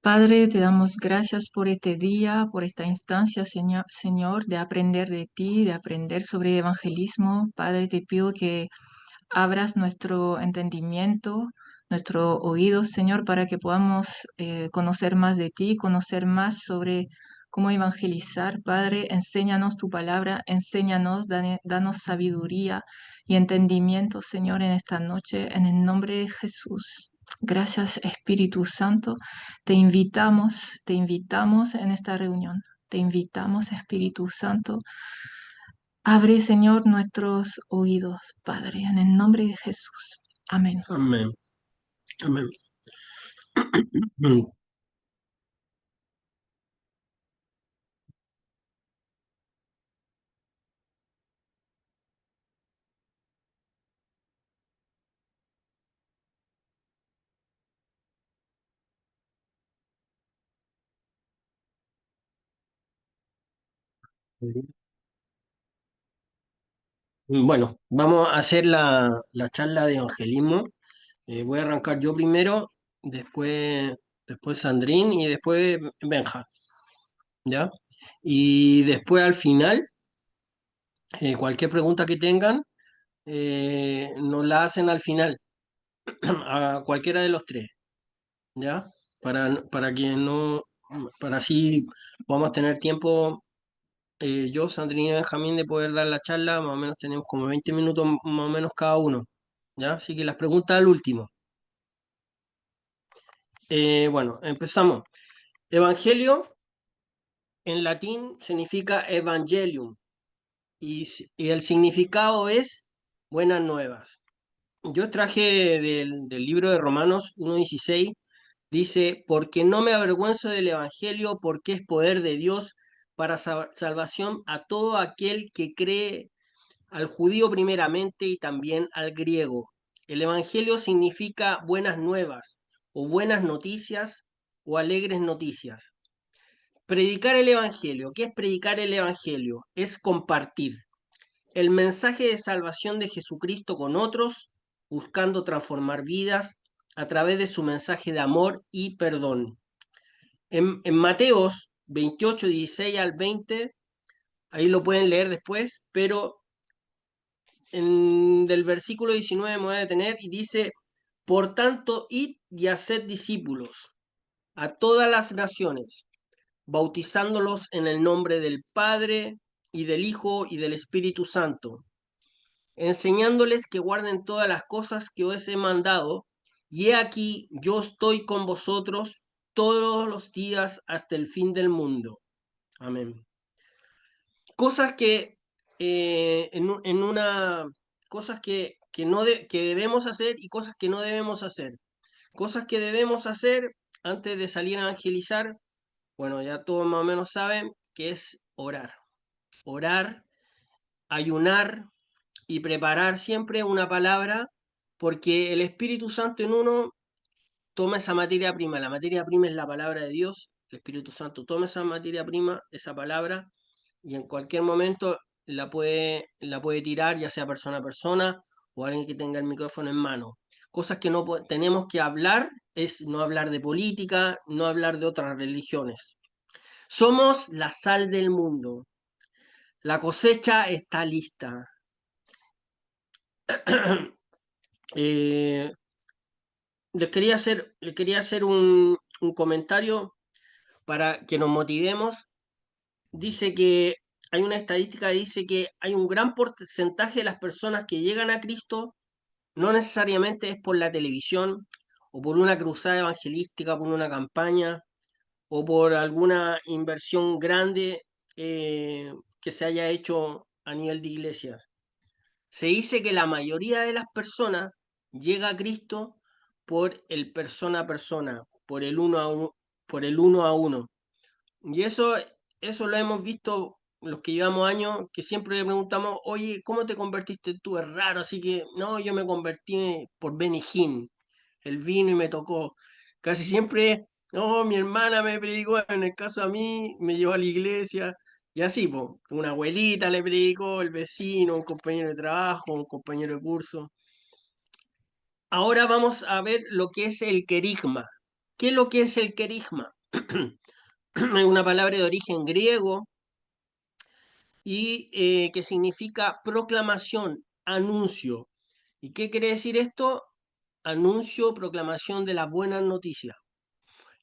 Padre, te damos gracias por este día, por esta instancia, Señor, de aprender de ti, de aprender sobre evangelismo. Padre, te pido que abras nuestro entendimiento, nuestro oído, Señor, para que podamos conocer más de ti, conocer más sobre cómo evangelizar. Padre, enséñanos tu palabra, enséñanos, danos sabiduría y entendimiento, Señor, en esta noche, en el nombre de Jesús. Gracias, Espíritu Santo. Te invitamos en esta reunión. Te invitamos, Espíritu Santo. Abre, Señor, nuestros oídos, Padre, en el nombre de Jesús. Amén. Amén. Amén. Bueno, vamos a hacer la charla de evangelismo. Voy a arrancar yo primero, después Sandrín y después Benja, ¿ya? Y después al final, cualquier pregunta que tengan, nos la hacen al final, a cualquiera de los tres, ¿ya? Para que no, para así podamos tener tiempo, yo, Sandrín y Benjamín, de poder dar la charla. Más o menos tenemos como 20 minutos más o menos cada uno, ¿ya? Así que las preguntas al último. Bueno, empezamos. Evangelio en latín significa evangelium y el significado es buenas nuevas. Yo traje del libro de Romanos 1:16, dice, porque no me avergüenzo del Evangelio, porque es poder de Dios para salvación a todo aquel que cree, al judío primeramente y también al griego. El Evangelio significa buenas nuevas o buenas noticias o alegres noticias. Predicar el Evangelio. ¿Qué es predicar el Evangelio? Es compartir el mensaje de salvación de Jesucristo con otros, buscando transformar vidas a través de su mensaje de amor y perdón. En Mateos 28, 16 al 20, ahí lo pueden leer después, pero del versículo 19 me voy a detener y dice, por tanto, id y haced discípulos a todas las naciones, bautizándolos en el nombre del Padre y del Hijo y del Espíritu Santo, enseñándoles que guarden todas las cosas que os he mandado, y he aquí yo estoy con vosotros todos los días hasta el fin del mundo. Amén. Cosas que en una cosas que no que debemos hacer y cosas que no debemos hacer. Cosas que debemos hacer antes de salir a evangelizar, bueno, ya todos más o menos saben que es orar. Orar, ayunar y preparar siempre una palabra, porque el Espíritu Santo en uno toma esa materia prima. La materia prima es la palabra de Dios. El Espíritu Santo toma esa materia prima, esa palabra, y en cualquier momento la puede tirar, ya sea persona a persona o alguien que tenga el micrófono en mano. Cosas que no tenemos que hablar es no hablar de política, no hablar de otras religiones. Somos la sal del mundo. La cosecha está lista. Eh, les quería hacer un comentario para que nos motivemos. Dice que hay una estadística que dice que hay un gran porcentaje de las personas que llegan a Cristo, no necesariamente es por la televisión o por una cruzada evangelística, por una campaña o por alguna inversión grande que se haya hecho a nivel de iglesia. Se dice que la mayoría de las personas llega a Cristo por el persona a persona, por el uno a uno, por el uno a uno. Y eso lo hemos visto los que llevamos años, que siempre le preguntamos, oye, ¿cómo te convertiste tú? Es raro, así que no, yo me convertí por Benny Hinn, el vino y me tocó. Casi siempre, no, mi hermana me predicó, en el caso a mí, me llevó a la iglesia, y así, pues, una abuelita le predicó, el vecino, un compañero de trabajo, un compañero de curso. Ahora vamos a ver lo que es el querigma. ¿Qué es lo que es el querigma? Es una palabra de origen griego y que significa proclamación, anuncio. ¿Y qué quiere decir esto? Anuncio, proclamación de las buenas noticias.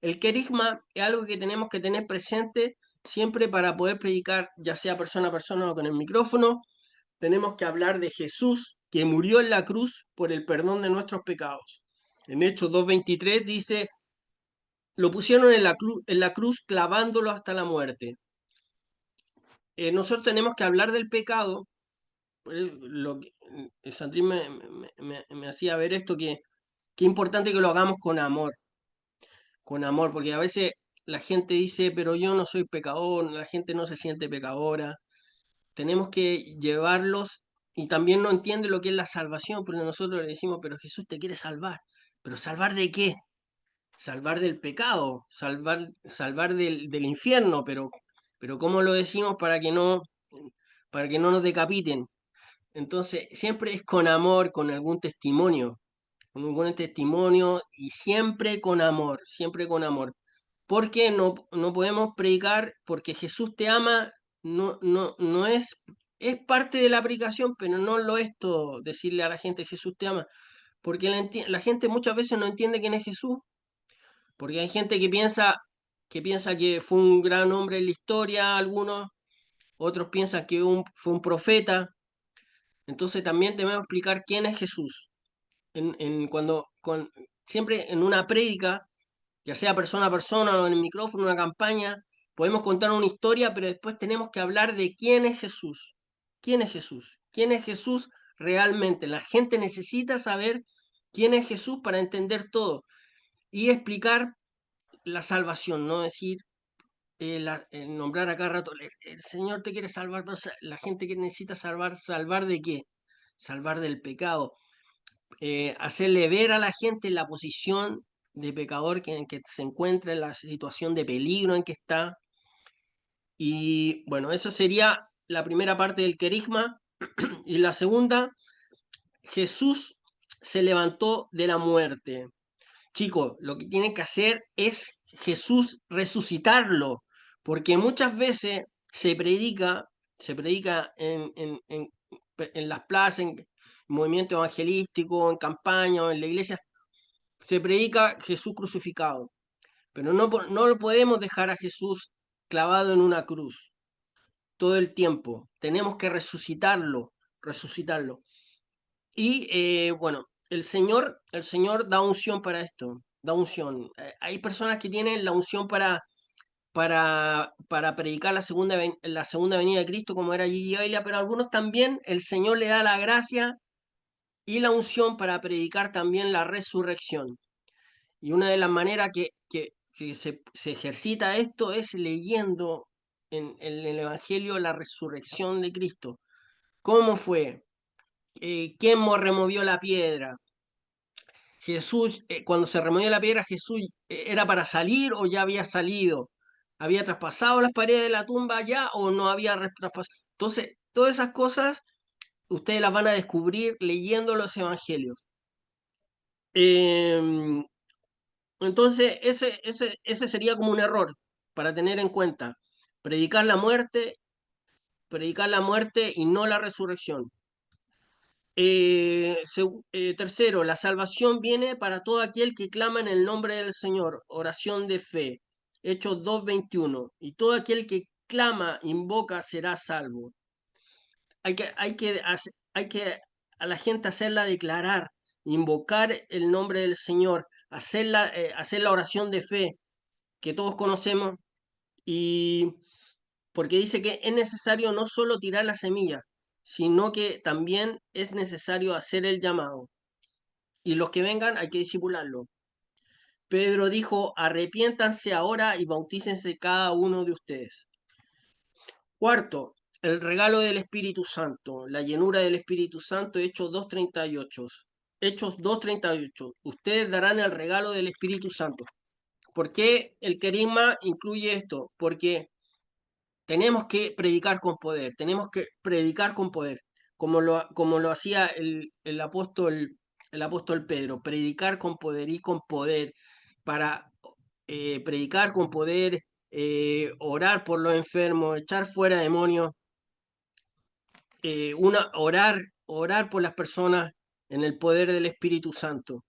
El querigma es algo que tenemos que tener presente siempre para poder predicar, ya sea persona a persona o con el micrófono. Tenemos que hablar de Jesús que murió en la cruz por el perdón de nuestros pecados. En Hechos 2:23 dice, lo pusieron en la cruz clavándolo hasta la muerte. Nosotros tenemos que hablar del pecado. Sandrine me hacía ver esto, que es importante que lo hagamos con amor, porque a veces la gente dice, pero yo no soy pecador, la gente no se siente pecadora. Tenemos que llevarlos y también no entiende lo que es la salvación, porque nosotros le decimos, pero Jesús te quiere salvar. ¿Pero salvar de qué? Salvar del pecado, salvar del infierno, pero ¿cómo lo decimos para que no nos decapiten? Entonces, siempre es con amor, con algún testimonio y siempre con amor, siempre con amor. Porque no podemos predicar porque Jesús te ama, no es parte de la predicación, pero no lo es todo decirle a la gente Jesús te ama, porque la gente muchas veces no entiende quién es Jesús, porque hay gente que piensa que fue un gran hombre en la historia, algunos, otros piensan que fue un profeta, entonces también tenemos que explicar quién es Jesús. Siempre en una prédica, ya sea persona a persona o en el micrófono, una campaña, podemos contar una historia, pero después tenemos que hablar de quién es Jesús. ¿Quién es Jesús? ¿Quién es Jesús realmente? La gente necesita saber quién es Jesús para entender todo y explicar la salvación, no decir, nombrar a cada rato, el Señor te quiere salvar, pero la gente que necesita ¿salvar de qué? Salvar del pecado. Hacerle ver a la gente la posición de pecador en que se encuentra, en la situación de peligro en que está. Y bueno, eso sería la primera parte del querigma. Y la segunda, Jesús se levantó de la muerte. Chicos, lo que tienen que hacer es Jesús resucitarlo, porque muchas veces se predica en las plazas, en movimiento evangelístico, en campaña o en la iglesia, se predica Jesús crucificado, pero no lo podemos dejar a Jesús clavado en una cruz todo el tiempo. Tenemos que resucitarlo. Y bueno, el Señor da unción para esto, da unción. Hay personas que tienen la unción para predicar la segunda venida de Cristo, como era Gigi Bailia, pero a algunos también el Señor le da la gracia y la unción para predicar también la resurrección. Y una de las maneras que se ejercita esto es leyendo en el Evangelio la resurrección de Cristo. ¿Cómo fue? ¿Quién removió la piedra? Jesús, cuando se removió la piedra, Jesús era para salir o ya había salido. ¿Había traspasado las paredes de la tumba ya o no había traspasado? Entonces, todas esas cosas ustedes las van a descubrir leyendo los evangelios. Em, entonces, ese sería como un error para tener en cuenta. Predicar la muerte, predicar la muerte y no la resurrección. Tercero, la salvación viene para todo aquel que clama en el nombre del Señor, oración de fe. Hechos 2:21. Y todo aquel que clama, invoca, será salvo. Hay que a la gente hacerla declarar, invocar el nombre del Señor, hacer la oración de fe que todos conocemos, y porque dice que es necesario no solo tirar la semilla, sino que también es necesario hacer el llamado. Y los que vengan hay que disipularlo. Pedro dijo, arrepiéntanse ahora y bautícense cada uno de ustedes. Cuarto, el regalo del Espíritu Santo, la llenura del Espíritu Santo, Hechos 2:38. Hechos 2:38. Ustedes darán el regalo del Espíritu Santo. ¿Por qué el querigma incluye esto? Porque tenemos que predicar con poder, tenemos que predicar con poder, como lo hacía el apóstol Pedro, predicar con poder y con poder para predicar con poder, orar por los enfermos, echar fuera demonios, orar por las personas en el poder del Espíritu Santo.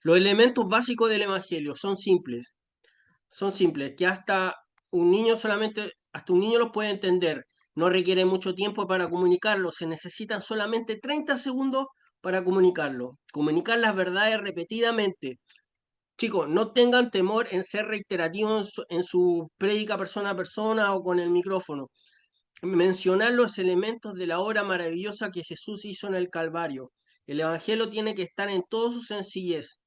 Los elementos básicos del Evangelio son simples, que hasta un niño los puede entender. No requiere mucho tiempo para comunicarlo, se necesitan solamente 30 segundos para comunicarlo. Comunicar las verdades repetidamente. Chicos, no tengan temor en ser reiterativos en su prédica persona a persona o con el micrófono. Mencionar los elementos de la obra maravillosa que Jesús hizo en el Calvario. El Evangelio tiene que estar en toda su sencillez,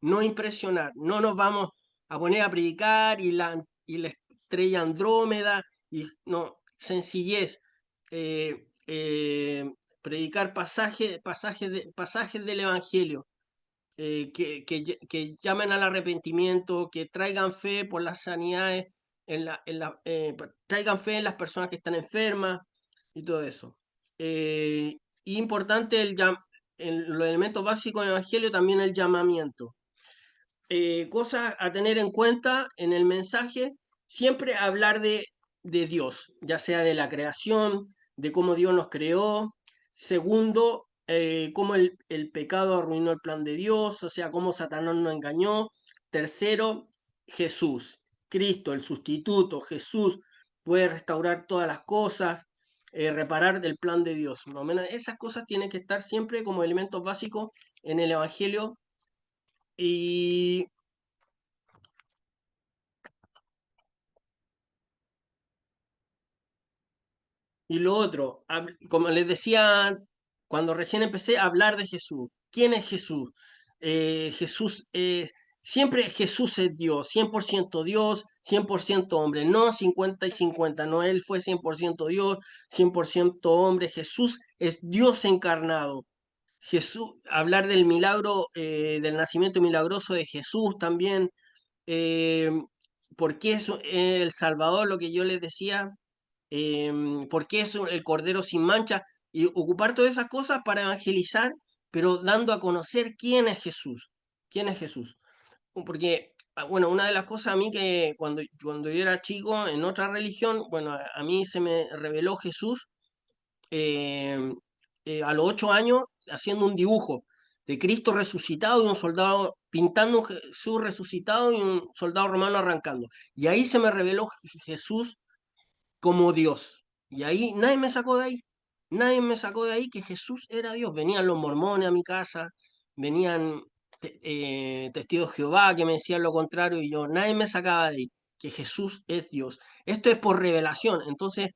no impresionar. No nos vamos a poner a predicar y la estrella Andrómeda, y no, sencillez. Eh, eh, Predicar pasajes del Evangelio, que llamen al arrepentimiento, que traigan fe por las sanidades, traigan fe en las personas que están enfermas y todo eso. Y importante en los elementos básicos del Evangelio también el llamamiento. Cosas a tener en cuenta en el mensaje, siempre hablar de Dios, ya sea de la creación, de cómo Dios nos creó. Segundo, cómo el pecado arruinó el plan de Dios, o sea, cómo Satanás nos engañó. Tercero, Jesús, Cristo, el sustituto. Jesús puede restaurar todas las cosas, reparar del plan de Dios. Más o menos esas cosas tienen que estar siempre como elementos básicos en el Evangelio. Y Y lo otro, como les decía cuando recién empecé a hablar de Jesús. ¿Quién es Jesús? Jesús, siempre Jesús es Dios, 100% hombre, no 50 y 50, no, Él fue 100% Dios, 100% hombre. Jesús es Dios encarnado. Jesús, hablar del milagro, del nacimiento milagroso de Jesús también, eh, porque es el Salvador, lo que yo les decía, por qué es el Cordero sin mancha, y ocupar todas esas cosas para evangelizar, pero dando a conocer quién es Jesús. ¿Quién es Jesús? Porque, bueno, una de las cosas a mí que cuando yo era chico en otra religión, bueno, a mí se me reveló Jesús, eh, a los 8 años haciendo un dibujo de Cristo resucitado y un soldado, pintando un Jesús resucitado y un soldado romano arrancando. Y ahí se me reveló Jesús como Dios. Y ahí nadie me sacó de ahí. Nadie me sacó de ahí que Jesús era Dios. Venían los mormones a mi casa, venían testigos de Jehová que me decían lo contrario y yo, nadie me sacaba de ahí, que Jesús es Dios. Esto es por revelación. Entonces,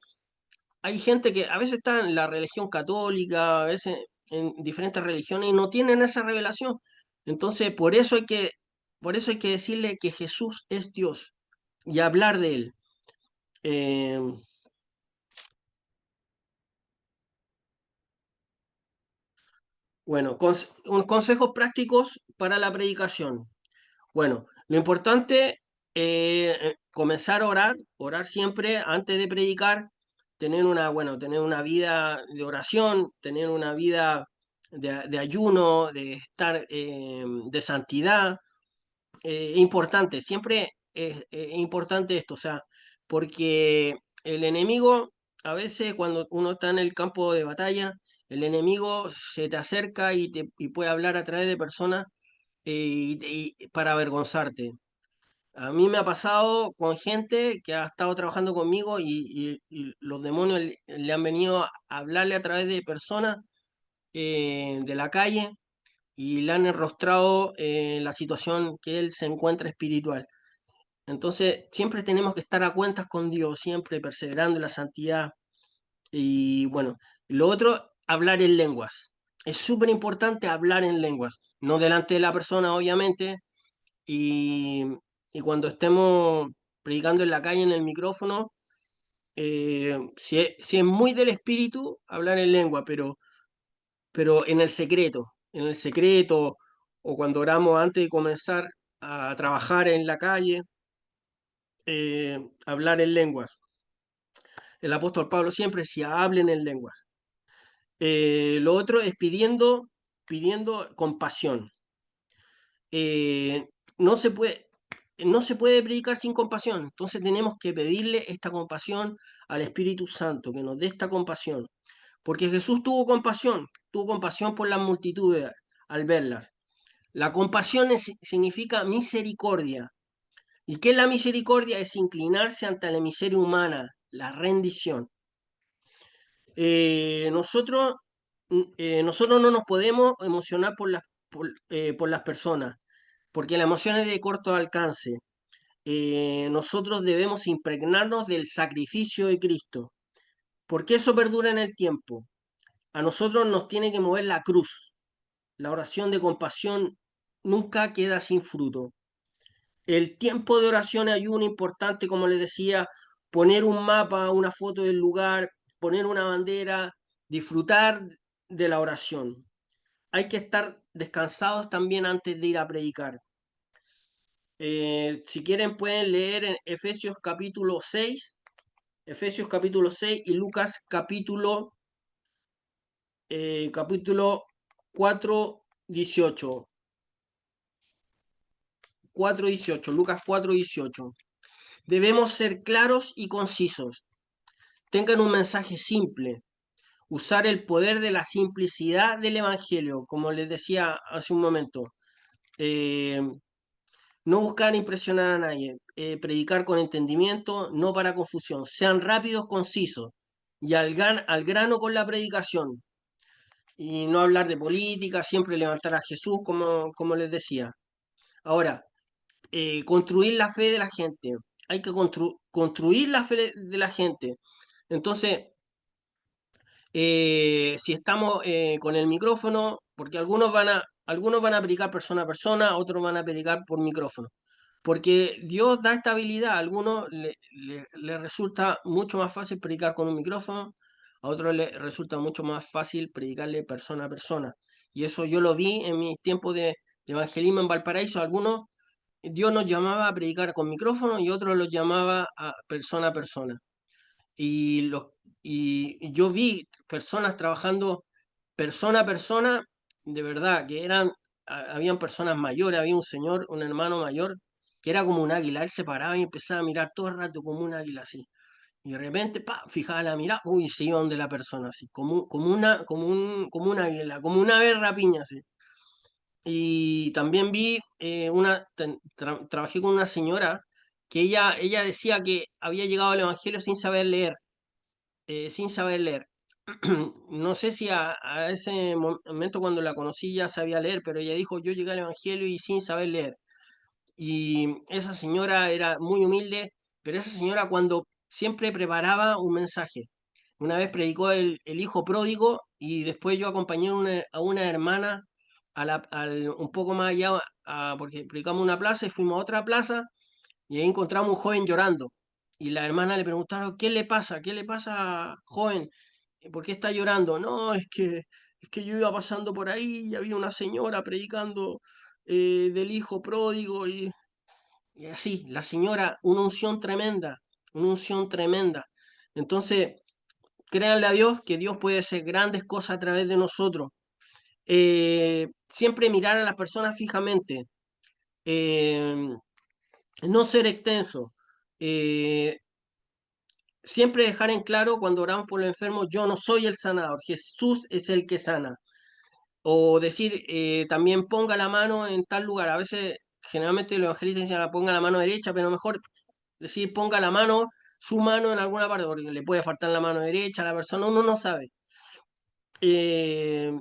hay gente que a veces está en la religión católica, a veces en diferentes religiones y no tienen esa revelación. Entonces, por eso hay que decirle que Jesús es Dios y hablar de él. Eh, Bueno, consejos prácticos para la predicación. Bueno, lo importante es comenzar a orar siempre antes de predicar, tener una vida de oración, tener una vida de ayuno, de estar de santidad. Importante, siempre es importante esto, o sea, porque el enemigo, a veces cuando uno está en el campo de batalla, el enemigo se te acerca y puede hablar a través de personas, para avergonzarte. A mí me ha pasado con gente que ha estado trabajando conmigo y los demonios le han venido a hablarle a través de personas de la calle y le han enrostrado la situación que él se encuentra espiritual. Entonces, siempre tenemos que estar a cuentas con Dios, siempre perseverando en la santidad. Y bueno, lo otro, hablar en lenguas. Es súper importante hablar en lenguas, no delante de la persona, obviamente, y, y cuando estemos predicando en la calle en el micrófono, si es muy del espíritu, hablar en lengua, pero en el secreto, o cuando oramos antes de comenzar a trabajar en la calle, hablar en lenguas. El apóstol Pablo siempre decía, hablen en lenguas. Lo otro es pidiendo compasión. No se puede, no se puede predicar sin compasión. Entonces tenemos que pedirle esta compasión al Espíritu Santo, que nos dé esta compasión. Porque Jesús tuvo compasión por las multitudes al verlas. La compasión significa misericordia. ¿Y qué es la misericordia? Es inclinarse ante la miseria humana, la rendición. Nosotros, nosotros no nos podemos emocionar por las personas, porque la emoción es de corto alcance. Nosotros debemos impregnarnos del sacrificio de Cristo, porque eso perdura en el tiempo. A nosotros nos tiene que mover la cruz. La oración de compasión nunca queda sin fruto. El tiempo de oración y ayuno importante, como les decía, poner un mapa, una foto del lugar, poner una bandera, disfrutar de la oración. Hay que estar descansados también antes de ir a predicar. Si quieren pueden leer en Efesios capítulo 6 y Lucas capítulo 4, 18. 4:18, Lucas 4:18. Debemos ser claros y concisos. Tengan un mensaje simple. Usar el poder de la simplicidad del Evangelio, como les decía hace un momento. Eh, no buscar impresionar a nadie. Predicar con entendimiento, no para confusión. Sean rápidos, concisos y al grano con la predicación. Y no hablar de política, siempre levantar a Jesús, como les decía. Ahora, construir la fe de la gente. Hay que construir la fe de la gente. Entonces, si estamos con el micrófono, porque algunos van a predicar persona a persona, otros van a predicar por micrófono. Porque Dios da esta habilidad, a algunos le resulta mucho más fácil predicar con un micrófono, a otros les resulta mucho más fácil predicarle persona a persona. Y eso yo lo vi en mis tiempos de evangelismo en Valparaíso. Algunos Dios nos llamaba a predicar con micrófono y otros los llamaba a persona. Y, y yo vi personas trabajando persona a persona, de verdad, que habían personas mayores, había un señor, un hermano mayor, que era como un águila, él se paraba y empezaba a mirar todo el rato como un águila así. Y de repente, pa, fijaba la mirada, uy, se iba donde la persona, así, como un águila, como una ave rapiña, así. Y también vi trabajé con una señora que ella decía que había llegado al Evangelio sin saber leer, sin saber leer. No sé si a ese momento cuando la conocí ya sabía leer, pero ella dijo, yo llegué al Evangelio y sin saber leer. Y esa señora era muy humilde, pero esa señora cuando siempre preparaba un mensaje. Una vez predicó el hijo pródigo y después yo acompañé a una hermana un poco más allá, porque predicamos una plaza y fuimos a otra plaza y ahí encontramos un joven llorando. Y la hermana le preguntaron, ¿qué le pasa? ¿Qué le pasa, joven? ¿Por qué está llorando? No, es que yo iba pasando por ahí y había una señora predicando del hijo pródigo y así, la señora, una unción tremenda. Entonces, créanle a Dios que Dios puede hacer grandes cosas a través de nosotros. Siempre mirar a las personas fijamente, eh, no ser extenso. eh, Siempre dejar en claro cuando oramos por los enfermos, yo no soy el sanador, Jesús es el que sana. O decir, también ponga la mano en tal lugar. A veces, generalmente los evangelistas dicen, ponga la mano derecha, pero mejor decir, ponga su mano en alguna parte, porque le puede faltar la mano derecha a la persona, uno no sabe. Eh,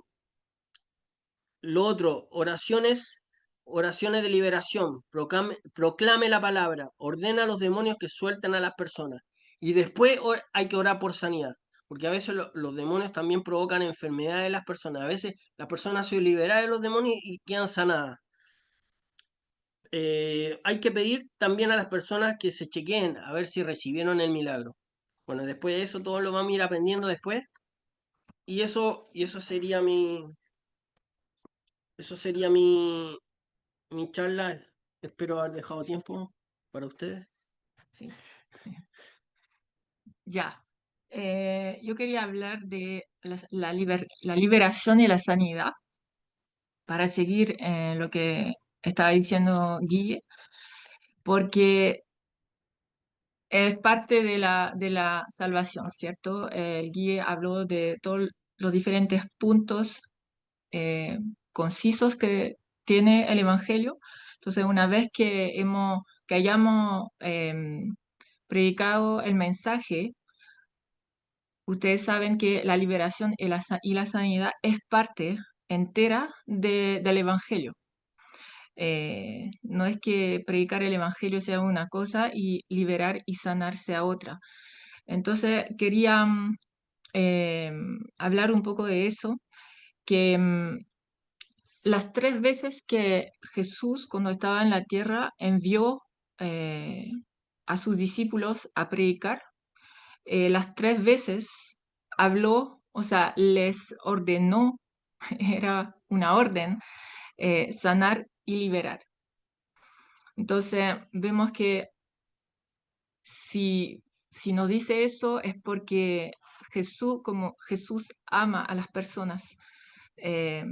lo otro, oraciones de liberación, proclame la palabra, ordena a los demonios que suelten a las personas. Y después hay que orar por sanidad, porque a veces los demonios también provocan enfermedades en las personas. A veces las personas se liberan de los demonios y quedan sanadas. Hay que pedir también a las personas que se chequeen a ver si recibieron el milagro. Bueno, después de eso todo lo vamos a ir aprendiendo después. Y eso sería mi charla. Espero haber dejado tiempo para ustedes. Sí, ya. Yo quería hablar de la liberación y la sanidad para seguir lo que estaba diciendo Guille, porque es parte de la salvación, ¿cierto? El guía habló de todos los diferentes puntos eh, concisos que tiene el Evangelio. Entonces, una vez que hayamos predicado el mensaje, ustedes saben que la liberación y la sanidad es parte entera del Evangelio. No es que predicar el Evangelio sea una cosa y liberar y sanar sea otra. Entonces, quería hablar un poco de eso, que las tres veces que Jesús, cuando estaba en la tierra, envió eh, a sus discípulos a predicar, las tres veces habló, o sea, les ordenó, era una orden, sanar y liberar. Entonces, vemos que si nos dice eso es porque Jesús, como Jesús ama a las personas, eh,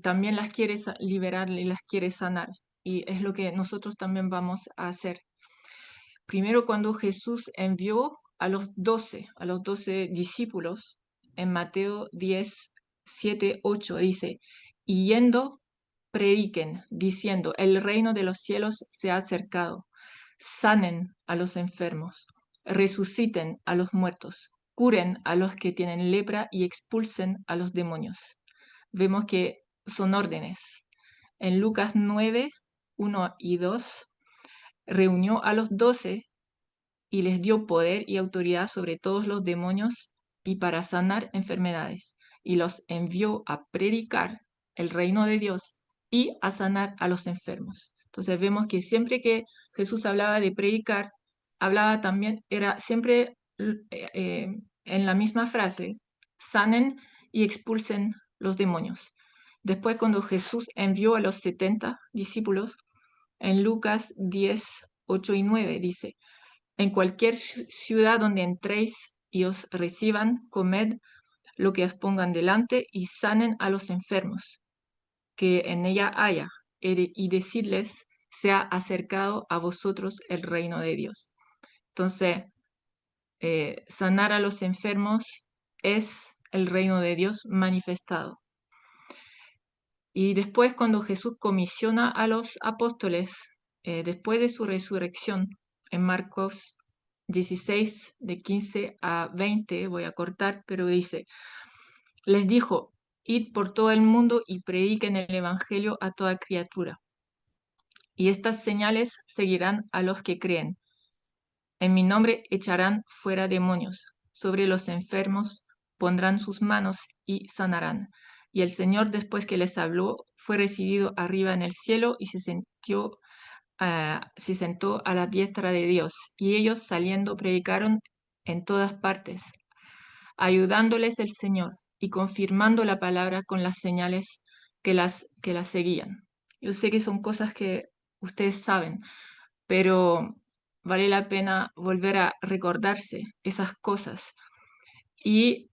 también las quiere liberar y las quiere sanar. Y es lo que nosotros también vamos a hacer. Primero, cuando Jesús envió a los 12 discípulos, en Mateo 10, 7, 8, dice, y yendo, prediquen, diciendo, el reino de los cielos se ha acercado, sanen a los enfermos, resuciten a los muertos, curen a los que tienen lepra y expulsen a los demonios. Vemos que son órdenes. En Lucas 9, 1 y 2, reunió a los 12 y les dio poder y autoridad sobre todos los demonios y para sanar enfermedades, y los envió a predicar el reino de Dios y a sanar a los enfermos. Entonces vemos que siempre que Jesús hablaba de predicar, hablaba también, era siempre en la misma frase, sanen y expulsen los demonios. Después, cuando Jesús envió a los 70 discípulos, en Lucas 10, 8 y 9 dice, en cualquier ciudad donde entréis y os reciban, comed lo que os pongan delante y sanen a los enfermos que en ella haya, y decirles, sea acercado a vosotros el reino de Dios. Entonces, sanar a los enfermos es el reino de Dios manifestado. Y después, cuando Jesús comisiona a los apóstoles, después de su resurrección, en Marcos 16, de 15 a 20, voy a cortar, pero dice, les dijo, id por todo el mundo y prediquen el Evangelio a toda criatura. Y estas señales seguirán a los que creen. En mi nombre echarán fuera demonios, sobre los enfermos pondrán sus manos y sanarán. Y el Señor, después que les habló, fue recibido arriba en el cielo y se sentó a la diestra de Dios. Y ellos saliendo predicaron en todas partes, ayudándoles el Señor y confirmando la palabra con las señales que las seguían. Yo sé que son cosas que ustedes saben, pero vale la pena volver a recordarse esas cosas y,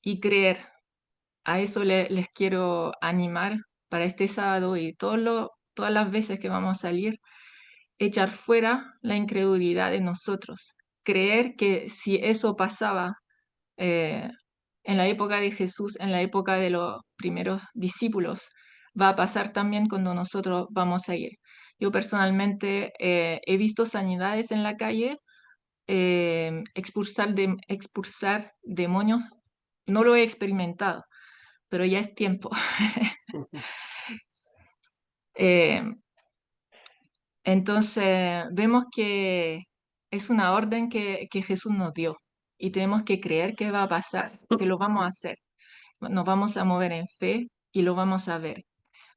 y creer. A eso les quiero animar para este sábado y todas las veces que vamos a salir, echar fuera la incredulidad de nosotros, creer que si eso pasaba eh, en la época de Jesús, en la época de los primeros discípulos, va a pasar también cuando nosotros vamos a ir. Yo personalmente he visto sanidades en la calle, expulsar demonios, no lo he experimentado, pero ya es tiempo. Eh, entonces, vemos que es una orden que Jesús nos dio y tenemos que creer que va a pasar, que lo vamos a hacer. Nos vamos a mover en fe y lo vamos a ver.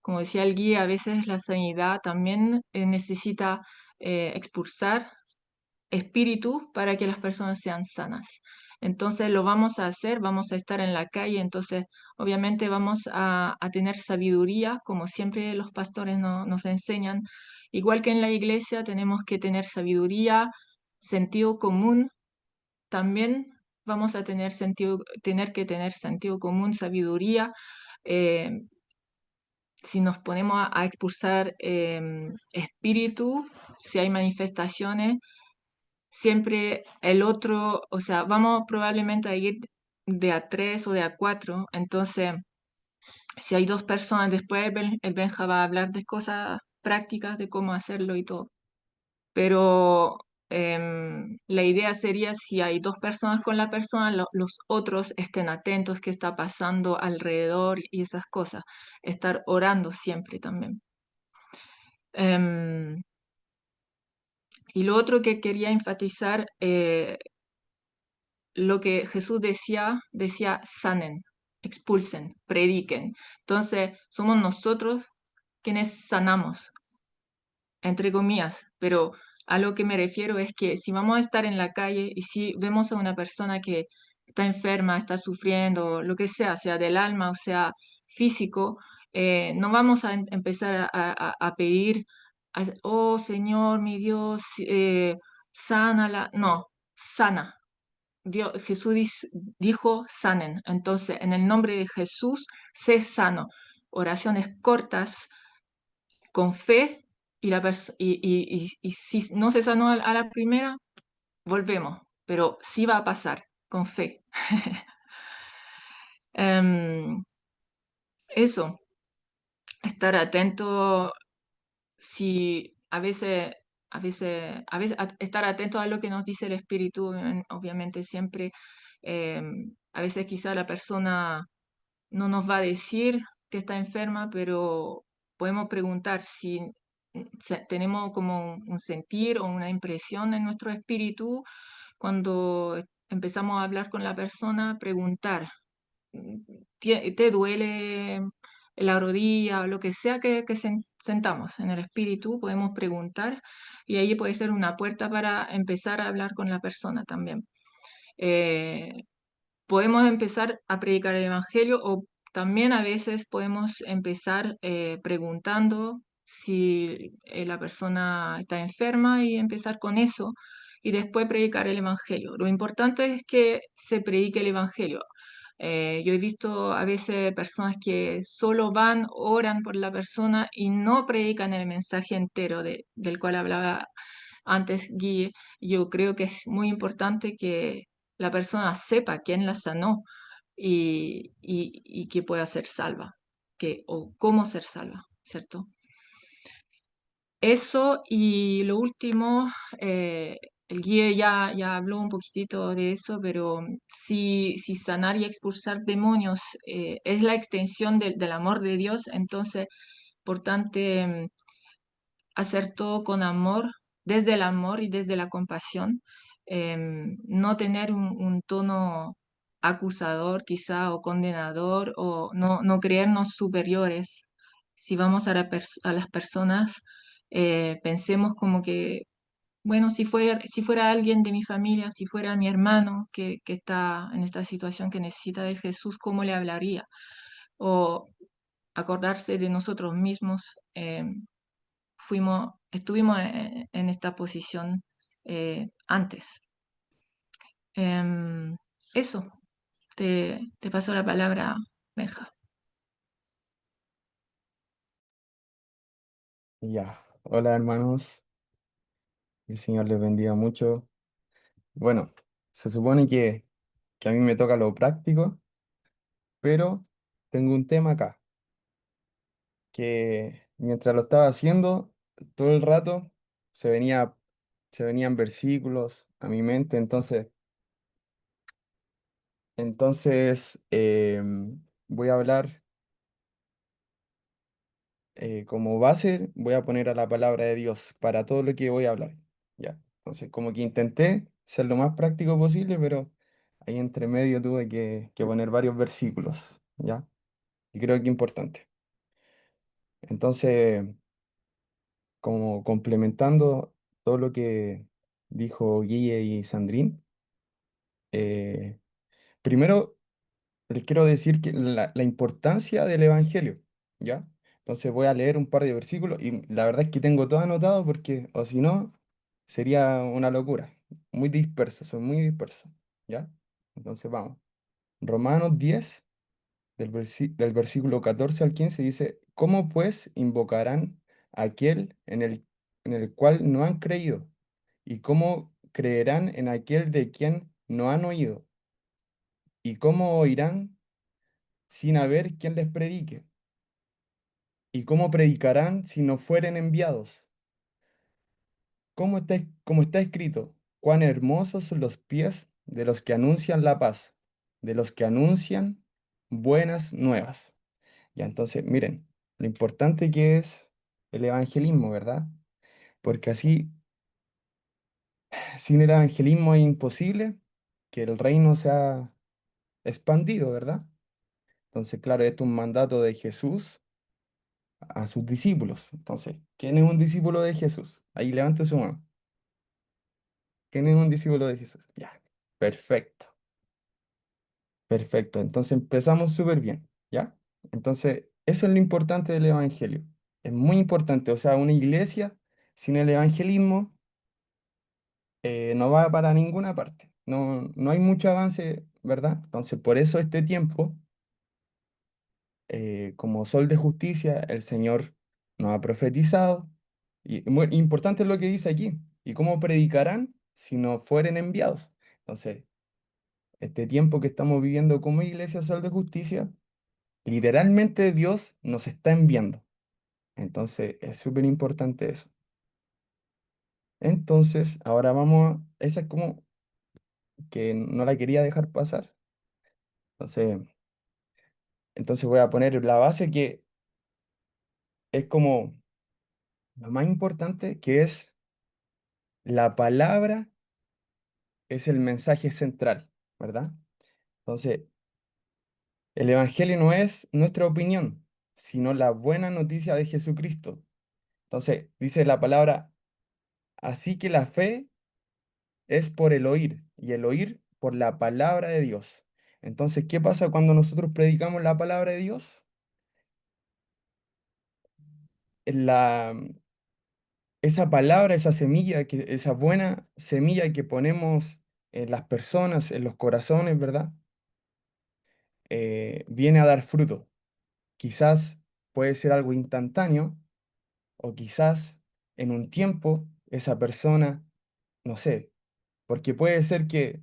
Como decía el guía, a veces la sanidad también necesita expulsar espíritus para que las personas sean sanas. Entonces lo vamos a hacer, vamos a estar en la calle, entonces obviamente vamos a tener sabiduría, como siempre los pastores nos enseñan. Igual que en la iglesia tenemos que tener sabiduría, sentido común, también vamos a tener que tener sentido común, sabiduría, eh, si nos ponemos a expulsar espíritu, si hay manifestaciones, siempre el otro, o sea, vamos probablemente a ir de a tres o de a cuatro, entonces si hay dos personas, después el Benja va a hablar de cosas prácticas, de cómo hacerlo y todo. Pero la idea sería si hay dos personas con la persona, los otros estén atentos qué está pasando alrededor y esas cosas. Estar orando siempre también. Em, y lo otro que quería enfatizar, lo que Jesús decía, sanen, expulsen, prediquen. Entonces, somos nosotros quienes sanamos, entre comillas, pero a lo que me refiero es que si vamos a estar en la calle y si vemos a una persona que está enferma, está sufriendo, lo que sea del alma o sea físico, no vamos a empezar a pedir, oh Señor, mi Dios, sánala. No, sana. Jesús dijo sanen. Entonces, en el nombre de Jesús, sé sano. Oraciones cortas, con fe, y si no se sanó a la primera, volvemos, pero sí va a pasar, con fe. Em, eso, estar atento, si estar atento a lo que nos dice el Espíritu, obviamente siempre, a veces quizá la persona no nos va a decir que está enferma, pero podemos preguntar si tenemos como un sentir o una impresión en nuestro espíritu cuando empezamos a hablar con la persona, preguntar, ¿te duele la rodilla o lo que sea que sentamos en el espíritu? Podemos preguntar y ahí puede ser una puerta para empezar a hablar con la persona también. Eh, Podemos empezar a predicar el Evangelio o también a veces podemos empezar preguntando si la persona está enferma y empezar con eso y después predicar el Evangelio. Lo importante es que se predique el Evangelio. Yo he visto a veces personas que solo van, oran por la persona y no predican el mensaje entero del cual hablaba antes Guille. Yo creo que es muy importante que la persona sepa quién la sanó y que pueda ser salva, o cómo ser salva, ¿cierto? Eso y lo último, el guía ya habló un poquitito de eso, pero si sanar y expulsar demonios es la extensión del amor de Dios, entonces, por tanto, hacer todo con amor, desde el amor y desde la compasión, no tener un tono acusador quizá o condenador o no creernos superiores. Si vamos a las personas, pensemos como que, bueno, si fuera alguien de mi familia, si fuera mi hermano que está en esta situación que necesita de Jesús, ¿cómo le hablaría? O acordarse de nosotros mismos. Estuvimos en esta posición antes. Em, Eso, te paso la palabra, Benja. Ya, hola hermanos, el Señor les bendiga mucho. Bueno, se supone que a mí me toca lo práctico, pero tengo un tema acá, que mientras lo estaba haciendo, todo el rato se venía, se venían versículos a mi mente, entonces voy a hablar como base, voy a poner a la palabra de Dios para todo lo que voy a hablar. Ya, entonces como que intenté ser lo más práctico posible, pero ahí entre medio tuve que poner varios versículos, ¿ya? Y creo que importante. Entonces, como complementando todo lo que dijo Guille y Sandrín, eh, primero les quiero decir que la importancia del Evangelio, ¿ya? Entonces voy a leer un par de versículos y la verdad es que tengo todo anotado porque, o si no, sería una locura. Muy disperso, son muy dispersos, ¿ya? Entonces vamos. Romanos 10, del versículo 14 al 15 dice, ¿Cómo pues invocarán a aquel en el cual no han creído? ¿Y cómo creerán en aquel de quien no han oído? ¿Y cómo oirán sin haber quien les predique? ¿Y cómo predicarán si no fueren enviados? Como está escrito, cuán hermosos son los pies de los que anuncian la paz, de los que anuncian buenas nuevas. Ya, entonces, miren, lo importante que es el evangelismo, ¿verdad? Porque así, sin el evangelismo es imposible que el reino sea expandido, ¿verdad? Entonces, claro, esto es un mandato de Jesús a sus discípulos. Entonces, ¿quién es un discípulo de Jesús? Ahí levante su mano. ¿Quién es un discípulo de Jesús? Ya, perfecto, perfecto. Entonces empezamos súper bien, ¿ya? Entonces, eso es lo importante del evangelio. Es muy importante, o sea, una iglesia sin el evangelismo no va para ninguna parte. No, no hay mucho avance, ¿verdad? Entonces, por eso este tiempo, como sol de justicia, el Señor nos ha profetizado. Y muy importante es lo que dice aquí. ¿Y cómo predicarán si no fueren enviados? Entonces, este tiempo que estamos viviendo como iglesia sol de justicia, literalmente Dios nos está enviando. Entonces, es súper importante eso. Entonces, ahora vamos a... Esa es como que no la quería dejar pasar. Entonces, entonces voy a poner la base que es como lo más importante, que es la palabra, es el mensaje central, ¿verdad? Entonces, el Evangelio no es nuestra opinión, sino la buena noticia de Jesucristo. Entonces, dice la palabra, así que la fe es por el oír y el oír por la palabra de Dios. Entonces, ¿qué pasa cuando nosotros predicamos la palabra de Dios? La, esa palabra, esa semilla, esa buena semilla que ponemos en las personas, en los corazones, ¿verdad? Viene a dar fruto. Quizás puede ser algo instantáneo o quizás en un tiempo esa persona, no sé, porque puede ser que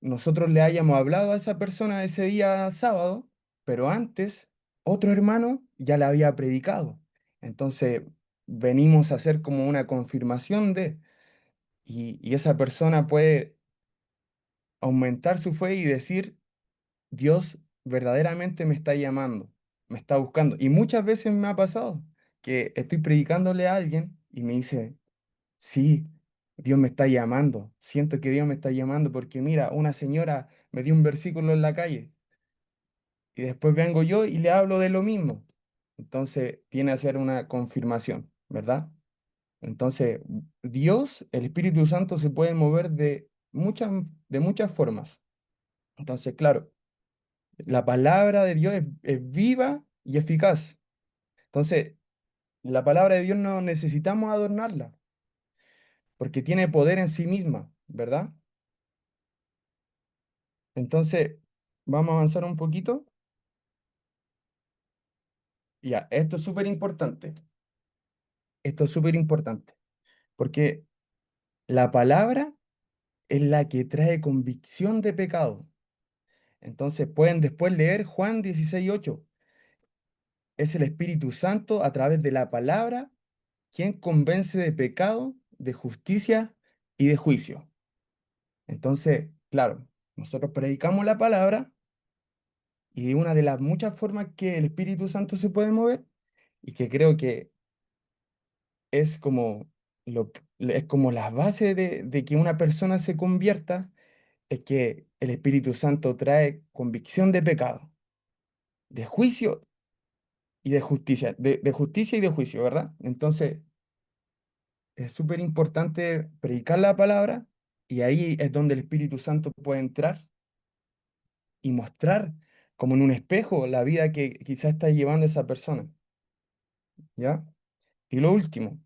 nosotros le hayamos hablado a esa persona ese día sábado, pero antes otro hermano ya la había predicado. Entonces venimos a hacer como una confirmación de... y esa persona puede aumentar su fe y decir, Dios verdaderamente me está llamando, me está buscando. Y muchas veces me ha pasado que estoy predicándole a alguien y me dice, sí, Dios me está llamando, siento que Dios me está llamando porque mira, una señora me dio un versículo en la calle y después vengo yo y le hablo de lo mismo. Entonces viene a ser una confirmación, ¿verdad? Entonces, Dios, el Espíritu Santo se puede mover de muchas formas. Entonces, claro, la palabra de Dios es viva y eficaz. Entonces, la palabra de Dios no necesitamos adornarla, porque tiene poder en sí misma, ¿verdad? Entonces, vamos a avanzar un poquito. Ya, esto es súper importante. Esto es súper importante, porque la palabra es la que trae convicción de pecado. Entonces, pueden después leer Juan 16:8. Es el Espíritu Santo a través de la palabra quien convence de pecado, de justicia y de juicio. Entonces, claro, nosotros predicamos la palabra y de una de las muchas formas que el Espíritu Santo se puede mover y que creo que es como, es como la base de que una persona se convierta, es que el Espíritu Santo trae convicción de pecado, de juicio y de justicia, de justicia y de juicio, ¿verdad? Entonces, es súper importante predicar la palabra y ahí es donde el Espíritu Santo puede entrar y mostrar como en un espejo la vida que quizás está llevando esa persona, ¿ya? Y lo último,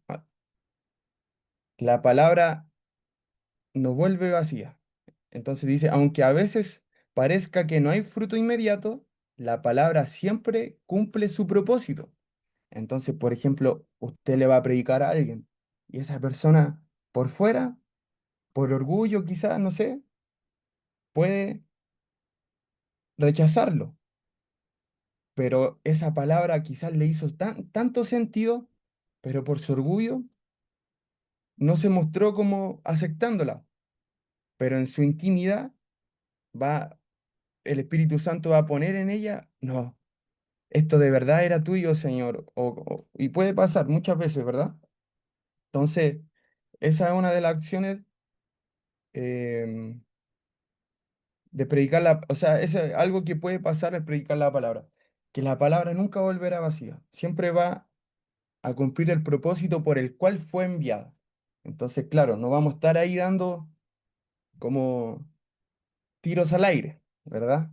la palabra no vuelve vacía. Entonces dice, aunque a veces parezca que no hay fruto inmediato, la palabra siempre cumple su propósito. Entonces, por ejemplo, usted le va a predicar a alguien y esa persona por fuera, por orgullo quizás, no sé, puede rechazarlo, pero esa palabra quizás le hizo tanto sentido, pero por su orgullo no se mostró como aceptándola, pero en su intimidad va, el Espíritu Santo va a poner en ella, no, esto de verdad era tuyo, Señor, y puede pasar muchas veces, ¿verdad? Entonces, esa es una de las acciones em, de predicar o sea, es algo que puede pasar al predicar la palabra, que la palabra nunca volverá vacía, siempre va a cumplir el propósito por el cual fue enviada. Entonces, claro, no vamos a estar ahí dando como tiros al aire, ¿verdad?